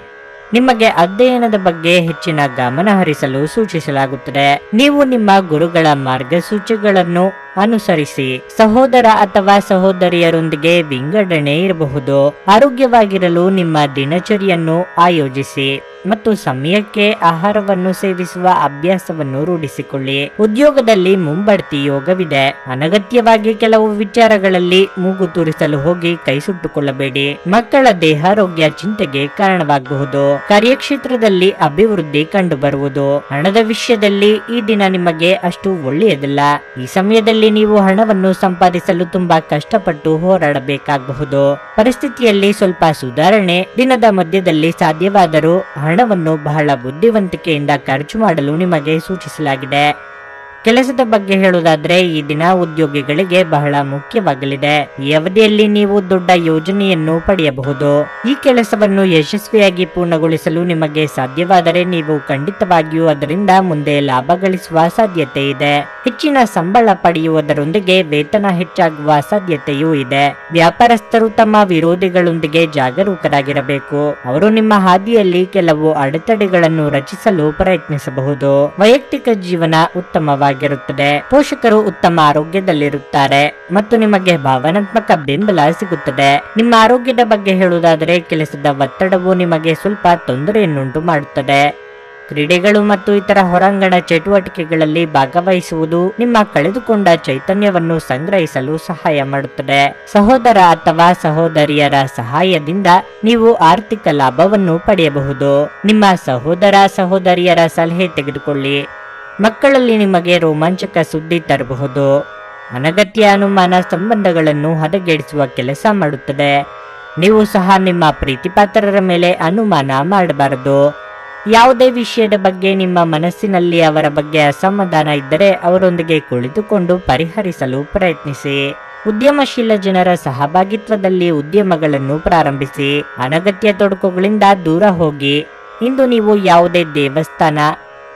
ನಿಮಗೆ ಅಧ್ಯಯನದ ಬಗ್ಗೆ ಹೆಚ್ಚಿನ ಗಮನ ಹರಿಸಲು ಸೂಚಿಸಲಾಗುತ್ತದೆ. ನೀವು ನಿಮ್ಮ ಗುರುಗಳ ಮಾರ್ಗಸೂಚಿಗಳನ್ನು ಅನುಸರಿಸಿ. ಸಹೋದರ ಅಥವಾ ಸಹೋದರಿಯರೊಂದಿಗೆ ವಿಂಗಡಣೆ ಇರಬಹುದು. ಆರೋಗ್ಯವಾಗಿರಲು ನಿಮ್ಮ ದಿನಚರಿಯನ್ನು ಆಯೋಜಿಸಿ ಮತ್ತು ಸಮಯಕ್ಕೆ ಆಹಾರವನ್ನು ಸೇವಿಸುವ ಅಭ್ಯಾಸವನ್ನು ರೂಢಿಸಿಕೊಳ್ಳಿ. ಉದ್ಯೋಗದಲ್ಲಿ ಮುಂಬಡ್ತಿ ಯೋಗವಿದೆ. ಅನಗತ್ಯವಾಗಿ ಕೆಲವು ವಿಚಾರಗಳಲ್ಲಿ ಮೂಗು ತೂರಿಸಲು ಹೋಗಿ ಕೈ ಸುಟ್ಟುಕೊಳ್ಳಬೇಡಿ. ಮಕ್ಕಳ ದೇಹಾರೋಗ್ಯ ಚಿಂತೆಗೆ ಕಾರಣವಾಗಬಹುದು. ಕಾರ್ಯಕ್ಷೇತ್ರದಲ್ಲಿ ಅಭಿವೃದ್ಧಿ ಕಂಡುಬರುವುದು. ಹಣದ ವಿಷಯದಲ್ಲಿ ಈ ದಿನ ನಿಮಗೆ ಅಷ್ಟು ಒಳ್ಳೆಯದಲ್ಲ. ಈ ಸಮಯದಲ್ಲಿ ನೀವು ಹಣವನ್ನು ಸಂಪಾದಿಸಲು ತುಂಬಾ ಕಷ್ಟಪಟ್ಟು ಹೋರಾಡಬೇಕಾಗಬಹುದು. ಪರಿಸ್ಥಿತಿಯಲ್ಲಿ ಸ್ವಲ್ಪ ಸುಧಾರಣೆ ದಿನದ ಮಧ್ಯದಲ್ಲಿ ಸಾಧ್ಯವಾದರೂ ಹಣವನ್ನು ಬಹಳ ಬುದ್ಧಿವಂತಿಕೆಯಿಂದ ಖರ್ಚು ಮಾಡಲು ನಿಮಗೆ ಸೂಚಿಸಲಾಗಿದೆ. ಕೆಲಸದ ಬಗ್ಗೆ ಹೇಳುವುದಾದ್ರೆ ಈ ದಿನ ಉದ್ಯೋಗಿಗಳಿಗೆ ಬಹಳ ಮುಖ್ಯವಾಗಲಿದೆ. ಈ ಅವಧಿಯಲ್ಲಿ ನೀವು ದೊಡ್ಡ ಯೋಜನೆಯನ್ನು ಪಡೆಯಬಹುದು. ಈ ಕೆಲಸವನ್ನು ಯಶಸ್ವಿಯಾಗಿ ಪೂರ್ಣಗೊಳಿಸಲು ನಿಮಗೆ ಸಾಧ್ಯವಾದರೆ ನೀವು ಖಂಡಿತವಾಗಿಯೂ ಅದರಿಂದ ಮುಂದೆ ಲಾಭ ಗಳಿಸುವ ಸಾಧ್ಯತೆ ಇದೆ. ಹೆಚ್ಚಿನ ಸಂಬಳ ಪಡೆಯುವುದರೊಂದಿಗೆ ವೇತನ ಹೆಚ್ಚಾಗುವ ಸಾಧ್ಯತೆಯೂ ಇದೆ. ವ್ಯಾಪಾರಸ್ಥರು ತಮ್ಮ ವಿರೋಧಿಗಳೊಂದಿಗೆ ಜಾಗರೂಕರಾಗಿರಬೇಕು. ಅವರು ನಿಮ್ಮ ಹಾದಿಯಲ್ಲಿ ಕೆಲವು ಅಡೆತಡೆಗಳನ್ನು ರಚಿಸಲು ಪ್ರಯತ್ನಿಸಬಹುದು. ವೈಯಕ್ತಿಕ ಜೀವನ ಉತ್ತಮವಾಗಿರುತ್ತದೆ. ಪೋಷಕರು ಉತ್ತಮ ಆರೋಗ್ಯದಲ್ಲಿರುತ್ತಾರೆ ಮತ್ತು ನಿಮಗೆ ಭಾವನಾತ್ಮಕ ಬೆಂಬಲ ಸಿಗುತ್ತದೆ. ನಿಮ್ಮ ಆರೋಗ್ಯದ ಬಗ್ಗೆ ಹೇಳುವುದಾದರೆ ಕೆಲಸದ ಒತ್ತಡವು ನಿಮಗೆ ಸ್ವಲ್ಪ ತೊಂದರೆಯನ್ನುಂಟು ಮಾಡುತ್ತದೆ. ಕ್ರೀಡೆಗಳು ಮತ್ತು ಇತರ ಹೊರಾಂಗಣ ಚಟುವಟಿಕೆಗಳಲ್ಲಿ ಭಾಗವಹಿಸುವುದು ನಿಮ್ಮ ಕಳೆದುಕೊಂಡ ಚೈತನ್ಯವನ್ನು ಸಂಗ್ರಹಿಸಲು ಸಹಾಯ ಮಾಡುತ್ತದೆ. ಸಹೋದರ ಅಥವಾ ಸಹೋದರಿಯರ ಸಹಾಯದಿಂದ ನೀವು ಆರ್ಥಿಕ ಲಾಭವನ್ನು ಪಡೆಯಬಹುದು. ನಿಮ್ಮ ಸಹೋದರ ಸಹೋದರಿಯರ ಸಲಹೆ ತೆಗೆದುಕೊಳ್ಳಿ. ಮಕ್ಕಳಲ್ಲಿ ನಿಮಗೆ ರೋಮಾಂಚಕ ಸುದ್ದಿ ತರಬಹುದು. ಅನಗತ್ಯ ಅನುಮಾನ ಸಂಬಂಧಗಳನ್ನು ಹದಗೆಡಿಸುವ ಕೆಲಸ ಮಾಡುತ್ತದೆ. ನೀವು ಸಹ ನಿಮ್ಮ ಪ್ರೀತಿಪಾತ್ರರ ಮೇಲೆ ಅನುಮಾನ ಮಾಡಬಾರದು. ಯಾವುದೇ ವಿಷಯದ ಬಗ್ಗೆ ನಿಮ್ಮ ಮನಸ್ಸಿನಲ್ಲಿ ಅವರ ಬಗ್ಗೆ ಅಸಮಾಧಾನ ಇದ್ದರೆ ಅವರೊಂದಿಗೆ ಕುಳಿತುಕೊಂಡು ಪರಿಹರಿಸಲು ಪ್ರಯತ್ನಿಸಿ. ಉದ್ಯಮಶೀಲ ಜನರ ಸಹಭಾಗಿತ್ವದಲ್ಲಿ ಉದ್ಯಮಗಳನ್ನು ಪ್ರಾರಂಭಿಸಿ. ಅನಗತ್ಯ ತೊಡಕುಗಳಿಂದ ದೂರ ಹೋಗಿ. ಇಂದು ನೀವು ಯಾವುದೇ ದೇವಸ್ಥಾನ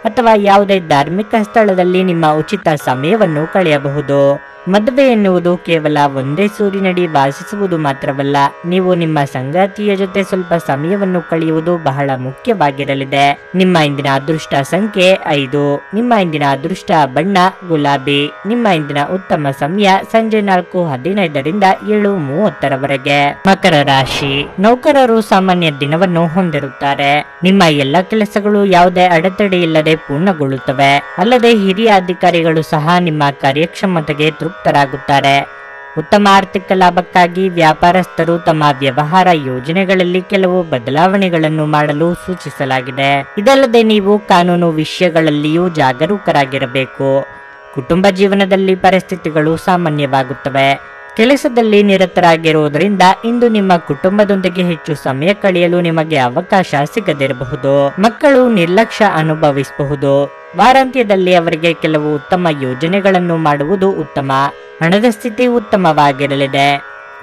ಅಥವಾ ಯಾವುದೇ ಧಾರ್ಮಿಕ ಸ್ಥಳದಲ್ಲಿ ನಿಮ್ಮ ಉಚಿತ ಸಮಯವನ್ನು ಕಳೆಯಬಹುದು. ಮದುವೆ ಎನ್ನುವುದು ಕೇವಲ ಒಂದೇ ಸೂರಿನಡಿ ವಾಸಿಸುವುದು ಮಾತ್ರವಲ್ಲ, ನೀವು ನಿಮ್ಮ ಸಂಗಾತಿಯ ಜೊತೆ ಸ್ವಲ್ಪ ಸಮಯವನ್ನು ಕಳೆಯುವುದು ಬಹಳ ಮುಖ್ಯವಾಗಿರಲಿದೆ. ನಿಮ್ಮ ಇಂದಿನ ಅದೃಷ್ಟ ಸಂಖ್ಯೆ 5. ನಿಮ್ಮ ಇಂದಿನ ಅದೃಷ್ಟ ಬಣ್ಣ ಗುಲಾಬಿ. ನಿಮ್ಮ ಇಂದಿನ ಉತ್ತಮ ಸಮಯ ಸಂಜೆ 4:15 7:30ರವರೆಗೆ. ಮಕರ ರಾಶಿ, ನೌಕರರು ಸಾಮಾನ್ಯ ದಿನವನ್ನು ಹೊಂದಿರುತ್ತಾರೆ. ನಿಮ್ಮ ಎಲ್ಲ ಕೆಲಸಗಳು ಯಾವುದೇ ಅಡೆತಡೆ ಇಲ್ಲದೆ ಪೂರ್ಣಗೊಳ್ಳುತ್ತವೆ. ಅಲ್ಲದೆ ಹಿರಿಯ ಅಧಿಕಾರಿಗಳು ಸಹ ನಿಮ್ಮ ಕಾರ್ಯಕ್ಷಮತೆಗೆ ತೃಪ್ತರಾಗುತ್ತಾರೆ. ಉತ್ತಮ ಆರ್ಥಿಕ ಲಾಭಕ್ಕಾಗಿ ವ್ಯಾಪಾರಸ್ಥರು ತಮ್ಮ ವ್ಯವಹಾರ ಯೋಜನೆಗಳಲ್ಲಿ ಕೆಲವು ಬದಲಾವಣೆಗಳನ್ನು ಮಾಡಲು ಸೂಚಿಸಲಾಗಿದೆ. ಇದಲ್ಲದೆ ನೀವು ಕಾನೂನು ವಿಷಯಗಳಲ್ಲಿಯೂ ಜಾಗರೂಕರಾಗಿರಬೇಕು. ಕುಟುಂಬ ಜೀವನದಲ್ಲಿ ಪರಿಸ್ಥಿತಿಗಳು ಸಾಮಾನ್ಯವಾಗುತ್ತವೆ. ಕೆಲಸದಲ್ಲಿ ನಿರತರಾಗಿರುವುದರಿಂದ ಇಂದು ನಿಮ್ಮ ಕುಟುಂಬದೊಂದಿಗೆ ಹೆಚ್ಚು ಸಮಯ ಕಳೆಯಲು ನಿಮಗೆ ಅವಕಾಶ ಸಿಗದಿರಬಹುದು. ಮಕ್ಕಳು ನಿರ್ಲಕ್ಷ್ಯ ಅನುಭವಿಸಬಹುದು. ವಾರಾಂತ್ಯದಲ್ಲಿ ಅವರಿಗೆ ಕೆಲವು ಉತ್ತಮ ಯೋಜನೆಗಳನ್ನು ಮಾಡುವುದು ಉತ್ತಮ. ಹಣದ ಸ್ಥಿತಿ ಉತ್ತಮವಾಗಿರಲಿದೆ.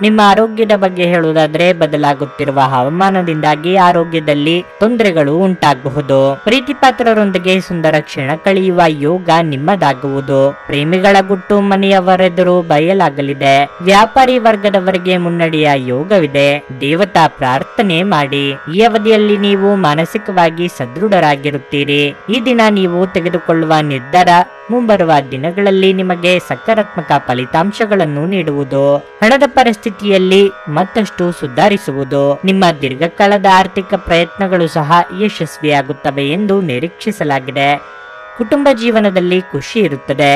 ನಿಮ್ಮ ಆರೋಗ್ಯದ ಬಗ್ಗೆ ಹೇಳುವುದಾದ್ರೆ ಬದಲಾಗುತ್ತಿರುವ ಹವಾಮಾನದಿಂದಾಗಿ ಆರೋಗ್ಯದಲ್ಲಿ ತೊಂದರೆಗಳು ಉಂಟಾಗಬಹುದು. ಪ್ರೀತಿಪಾತ್ರರೊಂದಿಗೆ ಸುಂದರ ಕ್ಷಣ ಕಳೆಯುವ ಯೋಗ ನಿಮ್ಮದಾಗುವುದು. ಪ್ರೇಮಿಗಳ ಗುಟ್ಟು ಮನೆಯವರೆದುರು ಬಯಲಾಗಲಿದೆ. ವ್ಯಾಪಾರಿ ವರ್ಗದವರಿಗೆ ಮುನ್ನಡೆಯ ಯೋಗವಿದೆ. ದೇವತಾ ಪ್ರಾರ್ಥನೆ ಮಾಡಿ. ಈ ಅವಧಿಯಲ್ಲಿ ನೀವು ಮಾನಸಿಕವಾಗಿ ಸದೃಢರಾಗಿರುತ್ತೀರಿ. ಈ ದಿನ ನೀವು ತೆಗೆದುಕೊಳ್ಳುವ ನಿರ್ಧಾರ ಮುಂಬರುವ ದಿನಗಳಲ್ಲಿ ನಿಮಗೆ ಸಕಾರಾತ್ಮಕ ಫಲಿತಾಂಶಗಳನ್ನು ನೀಡುವುದು. ಹಣದ ಪರಿಸ್ಥಿತಿಯಲ್ಲಿ ಮತ್ತಷ್ಟು ಸುಧಾರಿಸುವುದು. ನಿಮ್ಮ ದೀರ್ಘಕಾಲದ ಆರ್ಥಿಕ ಪ್ರಯತ್ನಗಳು ಸಹ ಯಶಸ್ವಿಯಾಗುತ್ತವೆ ಎಂದು ನಿರೀಕ್ಷಿಸಲಾಗಿದೆ. ಕುಟುಂಬ ಜೀವನದಲ್ಲಿ ಖುಷಿ ಇರುತ್ತದೆ.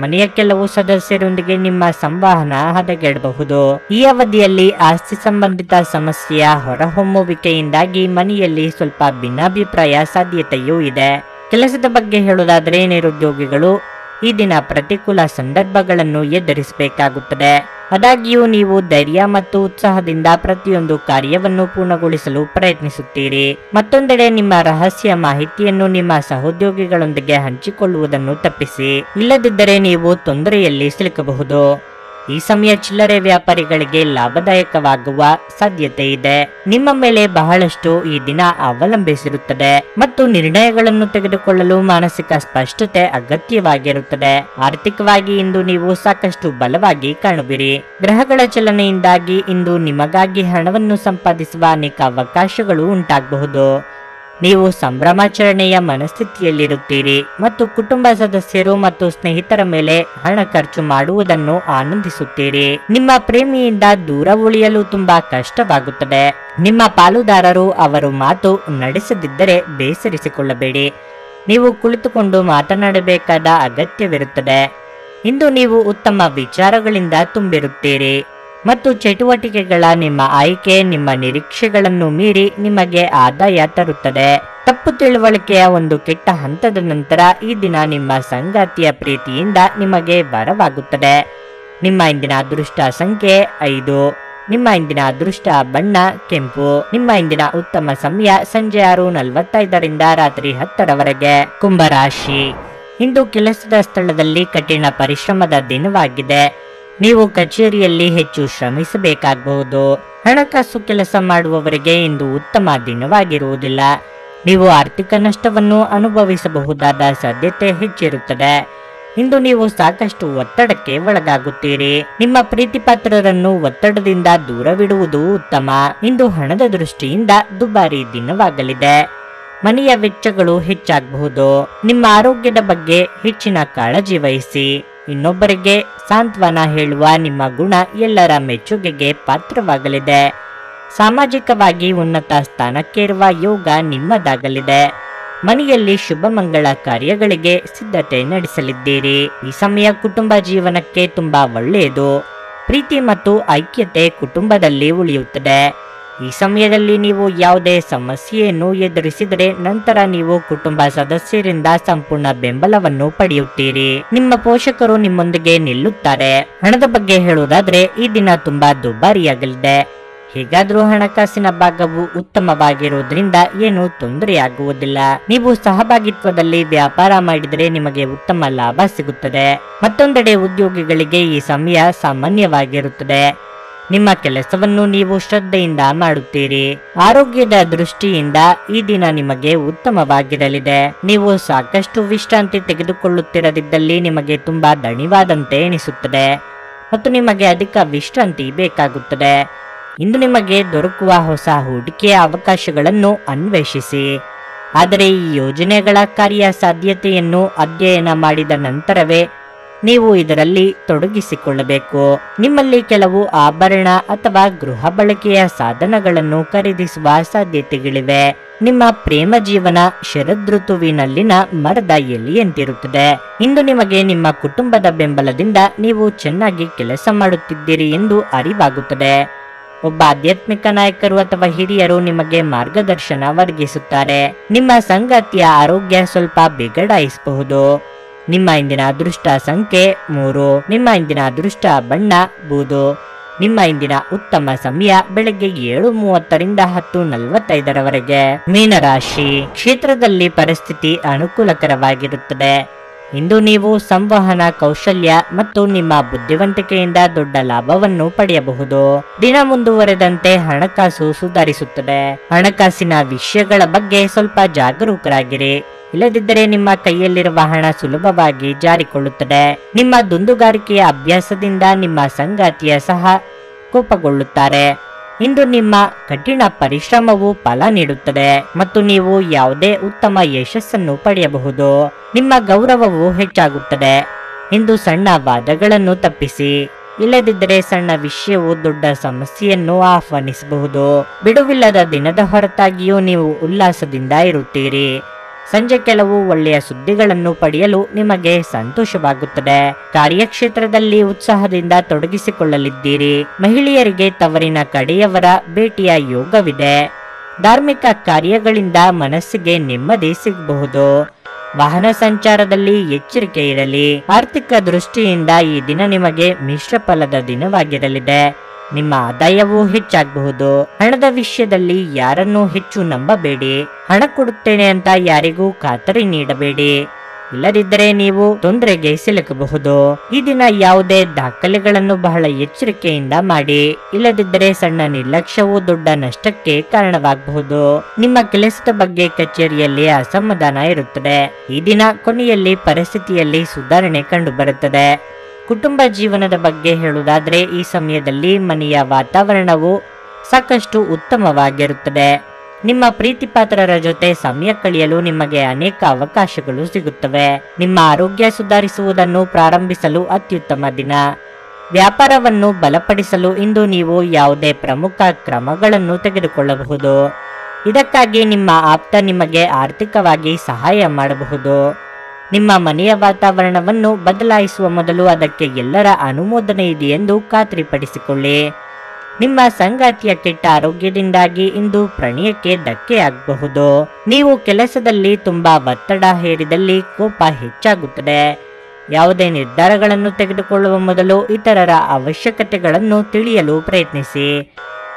ಮನೆಯ ಕೆಲವು ಸದಸ್ಯರೊಂದಿಗೆ ನಿಮ್ಮ ಸಂವಹನ ಹದಗೆಡಬಹುದು. ಈ ಅವಧಿಯಲ್ಲಿ ಆಸ್ತಿ ಸಂಬಂಧಿತ ಸಮಸ್ಯೆಯ ಹೊರಹೊಮ್ಮುವಿಕೆಯಿಂದಾಗಿ ಮನೆಯಲ್ಲಿ ಸ್ವಲ್ಪ ಭಿನ್ನಾಭಿಪ್ರಾಯ ಸಾಧ್ಯತೆಯೂ ಇದೆ. ಕೆಲಸದ ಬಗ್ಗೆ ಹೇಳುವುದಾದರೆ ನಿರುದ್ಯೋಗಿಗಳು ಈ ದಿನ ಪ್ರತಿಕೂಲ ಸಂದರ್ಭಗಳನ್ನು ಎದುರಿಸಬೇಕಾಗುತ್ತದೆ. ಆದಾಗ್ಯೂ ನೀವು ಧೈರ್ಯ ಮತ್ತು ಉತ್ಸಾಹದಿಂದ ಪ್ರತಿಯೊಂದು ಕಾರ್ಯವನ್ನು ಪೂರ್ಣಗೊಳಿಸಲು ಪ್ರಯತ್ನಿಸುತ್ತೀರಿ. ಮತ್ತೊಂದೆಡೆ ನಿಮ್ಮ ರಹಸ್ಯ ಮಾಹಿತಿಯನ್ನು ನಿಮ್ಮ ಸಹೋದ್ಯೋಗಿಗಳೊಂದಿಗೆ ಹಂಚಿಕೊಳ್ಳುವುದನ್ನು ತಪ್ಪಿಸಿ, ಇಲ್ಲದಿದ್ದರೆ ನೀವು ತೊಂದರೆಯಲ್ಲಿ ಸಿಲುಕಬಹುದು. ಈ ಸಮಯ ಚಿಲ್ಲರೆ ವ್ಯಾಪಾರಿಗಳಿಗೆ ಲಾಭದಾಯಕವಾಗುವ ಸಾಧ್ಯತೆ ಇದೆ. ನಿಮ್ಮ ಮೇಲೆ ಬಹಳಷ್ಟು ಈ ದಿನ ಅವಲಂಬಿಸಿರುತ್ತದೆ ಮತ್ತು ನಿರ್ಣಯಗಳನ್ನು ತೆಗೆದುಕೊಳ್ಳಲು ಮಾನಸಿಕ ಸ್ಪಷ್ಟತೆ ಅಗತ್ಯವಾಗಿರುತ್ತದೆ. ಆರ್ಥಿಕವಾಗಿ ಇಂದು ನೀವು ಸಾಕಷ್ಟು ಬಲವಾಗಿ ಕಾಣುವಿರಿ. ಗ್ರಹಗಳ ಚಲನೆಯಿಂದಾಗಿ ಇಂದು ನಿಮಗಾಗಿ ಹಣವನ್ನು ಸಂಪಾದಿಸುವ ಅನೇಕ ಅವಕಾಶಗಳು ಉಂಟಾಗಬಹುದು. ನೀವು ಸಂಭ್ರಮಾಚರಣೆಯ ಮನಸ್ಥಿತಿಯಲ್ಲಿರುತ್ತೀರಿ ಮತ್ತು ಕುಟುಂಬ ಸದಸ್ಯರು ಮತ್ತು ಸ್ನೇಹಿತರ ಮೇಲೆ ಹಣ ಖರ್ಚು ಮಾಡುವುದನ್ನು ಆನಂದಿಸುತ್ತೀರಿ. ನಿಮ್ಮ ಪ್ರೇಮಿಯಿಂದ ದೂರ ಉಳಿಯಲು ತುಂಬಾ ಕಷ್ಟವಾಗುತ್ತದೆ. ನಿಮ್ಮ ಪಾಲುದಾರರು ಅವರು ಮಾತು ನಡೆಸದಿದ್ದರೆ ಬೇಸರಿಸಿಕೊಳ್ಳಬೇಡಿ. ನೀವು ಕುಳಿತುಕೊಂಡು ಮಾತನಾಡಬೇಕಾದ ಅಗತ್ಯವಿರುತ್ತದೆ. ಇಂದು ನೀವು ಉತ್ತಮ ವಿಚಾರಗಳಿಂದ ತುಂಬಿರುತ್ತೀರಿ ಮತ್ತು ಚಟುವಟಿಕೆಗಳ ನಿಮ್ಮ ಆಯ್ಕೆ ನಿಮ್ಮ ನಿರೀಕ್ಷೆಗಳನ್ನು ಮೀರಿ ನಿಮಗೆ ಆದಾಯ ತರುತ್ತದೆ. ತಪ್ಪು ತಿಳುವಳಿಕೆಯ ಒಂದು ಕೆಟ್ಟ ಹಂತದ ನಂತರ ಈ ದಿನ ನಿಮ್ಮ ಸಂಗಾತಿಯ ಪ್ರೀತಿಯಿಂದ ನಿಮಗೆ ವರವಾಗುತ್ತದೆ. ನಿಮ್ಮ ಇಂದಿನ ಅದೃಷ್ಟ ಸಂಖ್ಯೆ 5. ನಿಮ್ಮ ಇಂದಿನ ಅದೃಷ್ಟ ಬಣ್ಣ ಕೆಂಪು. ನಿಮ್ಮ ಇಂದಿನ ಉತ್ತಮ ಸಮಯ ಸಂಜೆ 6:45ರಿಂದ ರಾತ್ರಿ 10ರವರೆಗೆ. ಕುಂಭರಾಶಿ, ಇಂದು ಕೆಲಸದ ಸ್ಥಳದಲ್ಲಿ ಕಠಿಣ ಪರಿಶ್ರಮದ ದಿನವಾಗಿದೆ. ನೀವು ಕಚೇರಿಯಲ್ಲಿ ಹೆಚ್ಚು ಶ್ರಮಿಸಬೇಕಾಗಬಹುದು. ಹಣಕಾಸು ಕೆಲಸ ಮಾಡುವವರಿಗೆ ಇಂದು ಉತ್ತಮ ದಿನವಾಗಿರುವುದಿಲ್ಲ. ನೀವು ಆರ್ಥಿಕ ನಷ್ಟವನ್ನು ಅನುಭವಿಸಬಹುದಾದ ಸಾಧ್ಯತೆ ಹೆಚ್ಚಿರುತ್ತದೆ. ಇಂದು ನೀವು ಸಾಕಷ್ಟು ಒತ್ತಡಕ್ಕೆ ಒಳಗಾಗುತ್ತೀರಿ. ನಿಮ್ಮ ಪ್ರೀತಿಪಾತ್ರರನ್ನು ಒತ್ತಡದಿಂದ ದೂರವಿಡುವುದು ಉತ್ತಮ. ಇಂದು ಹಣದ ದೃಷ್ಟಿಯಿಂದ ದುಬಾರಿ ದಿನವಾಗಲಿದೆ. ಮನೆಯ ವೆಚ್ಚಗಳು ಹೆಚ್ಚಾಗಬಹುದು. ನಿಮ್ಮ ಆರೋಗ್ಯದ ಬಗ್ಗೆ ಹೆಚ್ಚಿನ ಕಾಳಜಿ ವಹಿಸಿ. ಇನ್ನೊಬ್ಬರಿಗೆ ಸಾಂತ್ವನ ಹೇಳುವ ನಿಮ್ಮ ಗುಣ ಎಲ್ಲರ ಮೆಚ್ಚುಗೆಗೆ ಪಾತ್ರವಾಗಲಿದೆ. ಸಾಮಾಜಿಕವಾಗಿ ಉನ್ನತ ಸ್ಥಾನಕ್ಕೇರುವ ಯೋಗ ನಿಮ್ಮದಾಗಲಿದೆ. ಮನೆಯಲ್ಲಿ ಶುಭ ಮಂಗಳ ಕಾರ್ಯಗಳಿಗೆ ಸಿದ್ಧತೆ ನಡೆಸಲಿದ್ದೀರಿ. ಈ ಸಮಯ ಕುಟುಂಬ ಜೀವನಕ್ಕೆ ತುಂಬಾ ಒಳ್ಳೆಯದು. ಪ್ರೀತಿ ಮತ್ತು ಐಕ್ಯತೆ ಕುಟುಂಬದಲ್ಲಿ ಉಳಿಯುತ್ತದೆ. ಈ ಸಮಯದಲ್ಲಿ ನೀವು ಯಾವುದೇ ಸಮಸ್ಯೆಯನ್ನು ಎದುರಿಸಿದರೆ ನಂತರ ನೀವು ಕುಟುಂಬ ಸದಸ್ಯರಿಂದ ಸಂಪೂರ್ಣ ಬೆಂಬಲವನ್ನು ಪಡೆಯುತ್ತೀರಿ. ನಿಮ್ಮ ಪೋಷಕರು ನಿಮ್ಮೊಂದಿಗೆ ನಿಲ್ಲುತ್ತಾರೆ. ಹಣದ ಬಗ್ಗೆ ಹೇಳುವುದಾದ್ರೆ ಈ ದಿನ ತುಂಬಾ ದುಬಾರಿಯಾಗಲಿದೆ. ಹೇಗಾದ್ರೂ ಹಣಕಾಸಿನ ಭಾಗವು ಉತ್ತಮವಾಗಿರುವುದರಿಂದ ಏನು ತೊಂದರೆಯಾಗುವುದಿಲ್ಲ. ನೀವು ಸಹಭಾಗಿತ್ವದಲ್ಲಿ ವ್ಯಾಪಾರ ಮಾಡಿದರೆ ನಿಮಗೆ ಉತ್ತಮ ಲಾಭ ಸಿಗುತ್ತದೆ. ಮತ್ತೊಂದೆಡೆ ಉದ್ಯೋಗಿಗಳಿಗೆ ಈ ಸಮಯ ಸಾಮಾನ್ಯವಾಗಿರುತ್ತದೆ. ನಿಮ್ಮ ಕೆಲಸವನ್ನು ನೀವು ಶ್ರದ್ಧೆಯಿಂದ ಮಾಡುತ್ತೀರಿ. ಆರೋಗ್ಯದ ದೃಷ್ಟಿಯಿಂದ ಈ ದಿನ ನಿಮಗೆ ಉತ್ತಮವಾಗಿರಲಿದೆ. ನೀವು ಸಾಕಷ್ಟು ವಿಶ್ರಾಂತಿ ತೆಗೆದುಕೊಳ್ಳುತ್ತಿರದಿದ್ದಲ್ಲಿ ನಿಮಗೆ ತುಂಬಾ ದಣಿವಾದಂತೆ ಎನಿಸುತ್ತದೆ ಮತ್ತು ನಿಮಗೆ ಅಧಿಕ ವಿಶ್ರಾಂತಿ ಬೇಕಾಗುತ್ತದೆ. ಇಂದು ನಿಮಗೆ ದೊರಕುವ ಹೊಸ ಹೂಡಿಕೆಯ ಅವಕಾಶಗಳನ್ನು ಅನ್ವೇಷಿಸಿ. ಆದರೆ ಈ ಯೋಜನೆಗಳ ಕಾರ್ಯಸಾಧ್ಯತೆಯನ್ನು ಅಧ್ಯಯನ ಮಾಡಿದ ನಂತರವೇ ನೀವು ಇದರಲ್ಲಿ ತೊಡಗಿಸಿಕೊಳ್ಳಬೇಕು. ನಿಮ್ಮಲ್ಲಿ ಕೆಲವು ಆಭರಣ ಅಥವಾ ಗೃಹ ಬಳಕೆಯ ಸಾಧನಗಳನ್ನು ಖರೀದಿಸುವ ಸಾಧ್ಯತೆಗಳಿವೆ. ನಿಮ್ಮ ಪ್ರೇಮ ಜೀವನ ಶರದೃತುವಿನಲ್ಲಿನ ಮರದ ಎಲೆಯಂತಿರುತ್ತದೆ. ಇಂದು ನಿಮಗೆ ನಿಮ್ಮ ಕುಟುಂಬದ ಬೆಂಬಲದಿಂದ ನೀವು ಚೆನ್ನಾಗಿ ಕೆಲಸ ಮಾಡುತ್ತಿದ್ದೀರಿ ಎಂದು ಅರಿವಾಗುತ್ತದೆ. ಒಬ್ಬ ಆಧ್ಯಾತ್ಮಿಕ ನಾಯಕರು ಅಥವಾ ಹಿರಿಯರು ನಿಮಗೆ ಮಾರ್ಗದರ್ಶನ ಒದಗಿಸುತ್ತಾರೆ. ನಿಮ್ಮ ಸಂಗಾತಿಯ ಆರೋಗ್ಯ ಸ್ವಲ್ಪ ಬಿಗಡಾಯಿಸಬಹುದು. ನಿಮ್ಮ ಇಂದಿನ ಅದೃಷ್ಟ ಸಂಖ್ಯೆ 3. ನಿಮ್ಮ ಇಂದಿನ ಅದೃಷ್ಟ ಬಣ್ಣ ಬೂದು. ನಿಮ್ಮ ಇಂದಿನ ಉತ್ತಮ ಸಮಯ ಬೆಳಗ್ಗೆ 7:30ರಿಂದ 10:45ರವರೆಗೆ. ಮೀನರಾಶಿ, ಕ್ಷೇತ್ರದಲ್ಲಿ ಪರಿಸ್ಥಿತಿ ಅನುಕೂಲಕರವಾಗಿರುತ್ತದೆ. ಇಂದು ನೀವು ಸಂವಹನ ಕೌಶಲ್ಯ ಮತ್ತು ನಿಮ್ಮ ಬುದ್ಧಿವಂತಿಕೆಯಿಂದ ದೊಡ್ಡ ಲಾಭವನ್ನು ಪಡೆಯಬಹುದು. ದಿನ ಮುಂದುವರೆದಂತೆ ಹಣಕಾಸು ಸುಧಾರಿಸುತ್ತದೆ. ಹಣಕಾಸಿನ ವಿಷಯಗಳ ಬಗ್ಗೆ ಸ್ವಲ್ಪ ಜಾಗರೂಕರಾಗಿರಿ. ಇಲ್ಲದಿದ್ದರೆ ನಿಮ್ಮ ಕೈಯಲ್ಲಿರುವ ಹಣ ಸುಲಭವಾಗಿ ಜಾರಿಕೊಳ್ಳುತ್ತದೆ. ನಿಮ್ಮ ದುಂದುಗಾರಿಕೆಯ ಅಭ್ಯಾಸದಿಂದ ನಿಮ್ಮ ಸಂಗಾತಿಯ ಸಹ ಕೋಪಗೊಳ್ಳುತ್ತಾರೆ. ಇಂದು ನಿಮ್ಮ ಕಠಿಣ ಪರಿಶ್ರಮವು ಫಲ ನೀಡುತ್ತದೆ ಮತ್ತು ನೀವು ಯಾವುದೇ ಉತ್ತಮ ಯಶಸ್ಸನ್ನು ಪಡೆಯಬಹುದು. ನಿಮ್ಮ ಗೌರವವು ಹೆಚ್ಚಾಗುತ್ತದೆ. ಇಂದು ಸಣ್ಣ ವಾದಗಳನ್ನು ತಪ್ಪಿಸಿ. ಇಲ್ಲದಿದ್ದರೆ ಸಣ್ಣ ವಿಷಯವು ದೊಡ್ಡ ಸಮಸ್ಯೆಯನ್ನು ಆಹ್ವಾನಿಸಬಹುದು. ಬಿಡುವಿಲ್ಲದ ದಿನದ ಹೊರತಾಗಿಯೂ ನೀವು ಉಲ್ಲಾಸದಿಂದ ಇರುತ್ತೀರಿ. ಸಂಜೆ ಕೆಲವು ಒಳ್ಳೆಯ ಸುದ್ದಿಗಳನ್ನು ಪಡೆಯಲು ನಿಮಗೆ ಸಂತೋಷವಾಗುತ್ತದೆ. ಕಾರ್ಯಕ್ಷೇತ್ರದಲ್ಲಿ ಉತ್ಸಾಹದಿಂದ ತೊಡಗಿಸಿಕೊಳ್ಳಲಿದ್ದೀರಿ. ಮಹಿಳೆಯರಿಗೆ ತವರಿನ ಕಡೆಯವರ ಭೇಟಿಯ ಯೋಗವಿದೆ. ಧಾರ್ಮಿಕ ಕಾರ್ಯಗಳಿಂದ ಮನಸ್ಸಿಗೆ ನೆಮ್ಮದಿ ಸಿಗಬಹುದು. ವಾಹನ ಸಂಚಾರದಲ್ಲಿ ಎಚ್ಚರಿಕೆ ಇರಲಿ. ಆರ್ಥಿಕ ದೃಷ್ಟಿಯಿಂದ ಈ ದಿನ ನಿಮಗೆ ಮಿಶ್ರ ಫಲದ ದಿನವಾಗಿರಲಿದೆ. ನಿಮ್ಮ ಆದಾಯವೂ ಹೆಚ್ಚಾಗಬಹುದು. ಹಣದ ವಿಷಯದಲ್ಲಿ ಯಾರನ್ನೂ ಹೆಚ್ಚು ನಂಬಬೇಡಿ. ಹಣ ಕೊಡುತ್ತೇನೆ ಅಂತ ಯಾರಿಗೂ ಖಾತರಿ ನೀಡಬೇಡಿ, ಇಲ್ಲದಿದ್ದರೆ ನೀವು ತೊಂದರೆಗೆ ಸಿಲುಕಬಹುದು. ಈ ದಿನ ಯಾವುದೇ ದಾಖಲೆಗಳನ್ನು ಬಹಳ ಎಚ್ಚರಿಕೆಯಿಂದ ಮಾಡಿ, ಇಲ್ಲದಿದ್ದರೆ ಸಣ್ಣ ನಿರ್ಲಕ್ಷ್ಯವು ದೊಡ್ಡ ನಷ್ಟಕ್ಕೆ ಕಾರಣವಾಗಬಹುದು. ನಿಮ್ಮ ಕೆಲಸದ ಬಗ್ಗೆ ಕಚೇರಿಯಲ್ಲಿ ಅಸಮಾಧಾನ ಇರುತ್ತದೆ. ಈ ದಿನ ಕೊನೆಯಲ್ಲಿ ಪರಿಸ್ಥಿತಿಯಲ್ಲಿ ಸುಧಾರಣೆ ಕಂಡುಬರುತ್ತದೆ. ಕುಟುಂಬ ಜೀವನದ ಬಗ್ಗೆ ಹೇಳುವುದಾದ್ರೆ, ಈ ಸಮಯದಲ್ಲಿ ಮನೆಯ ವಾತಾವರಣವು ಸಾಕಷ್ಟು ಉತ್ತಮವಾಗಿರುತ್ತದೆ. ನಿಮ್ಮ ಪ್ರೀತಿ ಪಾತ್ರರ ಜೊತೆ ಸಮಯ ಕಳೆಯಲು ನಿಮಗೆ ಅನೇಕ ಅವಕಾಶಗಳು ಸಿಗುತ್ತವೆ. ನಿಮ್ಮ ಆರೋಗ್ಯ ಸುಧಾರಿಸುವುದನ್ನು ಪ್ರಾರಂಭಿಸಲು ಅತ್ಯುತ್ತಮ ದಿನ. ವ್ಯಾಪಾರವನ್ನು ಬಲಪಡಿಸಲು ಇಂದು ನೀವು ಯಾವುದೇ ಪ್ರಮುಖ ಕ್ರಮಗಳನ್ನು ತೆಗೆದುಕೊಳ್ಳಬಹುದು. ಇದಕ್ಕಾಗಿ ನಿಮ್ಮ ಆಪ್ತ ನಿಮಗೆ ಆರ್ಥಿಕವಾಗಿ ಸಹಾಯ ಮಾಡಬಹುದು. ನಿಮ್ಮ ಮನೆಯ ವಾತಾವರಣವನ್ನು ಬದಲಾಯಿಸುವ ಮೊದಲು ಅದಕ್ಕೆ ಎಲ್ಲರ ಅನುಮೋದನೆ ಇದೆಯೆಂದು ಖಾತ್ರಿಪಡಿಸಿಕೊಳ್ಳಿ. ನಿಮ್ಮ ಸಂಗಾತಿಯ ಕೆಟ್ಟ ಆರೋಗ್ಯದಿಂದಾಗಿ ಇಂದು ಪ್ರಣಯಕ್ಕೆ ಧಕ್ಕೆಯಾಗಬಹುದು. ನೀವು ಕೆಲಸದಲ್ಲಿ ತುಂಬಾ ಒತ್ತಡ ಹೇರಿದಲ್ಲಿ ಕೋಪ ಹೆಚ್ಚಾಗುತ್ತದೆ. ಯಾವುದೇ ನಿರ್ಧಾರಗಳನ್ನು ತೆಗೆದುಕೊಳ್ಳುವ ಮೊದಲು ಇತರರ ಅವಶ್ಯಕತೆಗಳನ್ನು ತಿಳಿಯಲು ಪ್ರಯತ್ನಿಸಿ.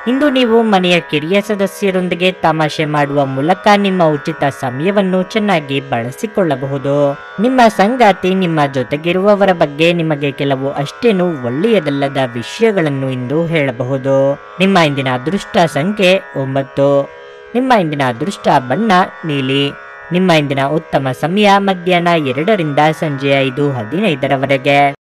ಇಂದು ನೀವು ಮನೆಯ ಕಿರಿಯ ಸದಸ್ಯರೊಂದಿಗೆ ತಮಾಷೆ ಮಾಡುವ ಮೂಲಕ ನಿಮ್ಮ ಉಚಿತ ಸಮಯವನ್ನು ಚೆನ್ನಾಗಿ ಬಳಸಿಕೊಳ್ಳಬಹುದು. ನಿಮ್ಮ ಸಂಗಾತಿ ನಿಮ್ಮ ಜೊತೆಗಿರುವವರ ಬಗ್ಗೆ ನಿಮಗೆ ಕೆಲವು ಅಷ್ಟೇನು ಒಳ್ಳೆಯದಲ್ಲದ ವಿಷಯಗಳನ್ನು ಇಂದು ಹೇಳಬಹುದು. ನಿಮ್ಮ ಇಂದಿನ ಅದೃಷ್ಟ ಸಂಖ್ಯೆ 9. ನಿಮ್ಮ ಇಂದಿನ ಅದೃಷ್ಟ ಬಣ್ಣ ನೀಲಿ. ನಿಮ್ಮ ಇಂದಿನ ಉತ್ತಮ ಸಮಯ ಮಧ್ಯಾಹ್ನ 2 ರಿಂದ ಸಂಜೆ 5:15 ರವರೆಗೆ.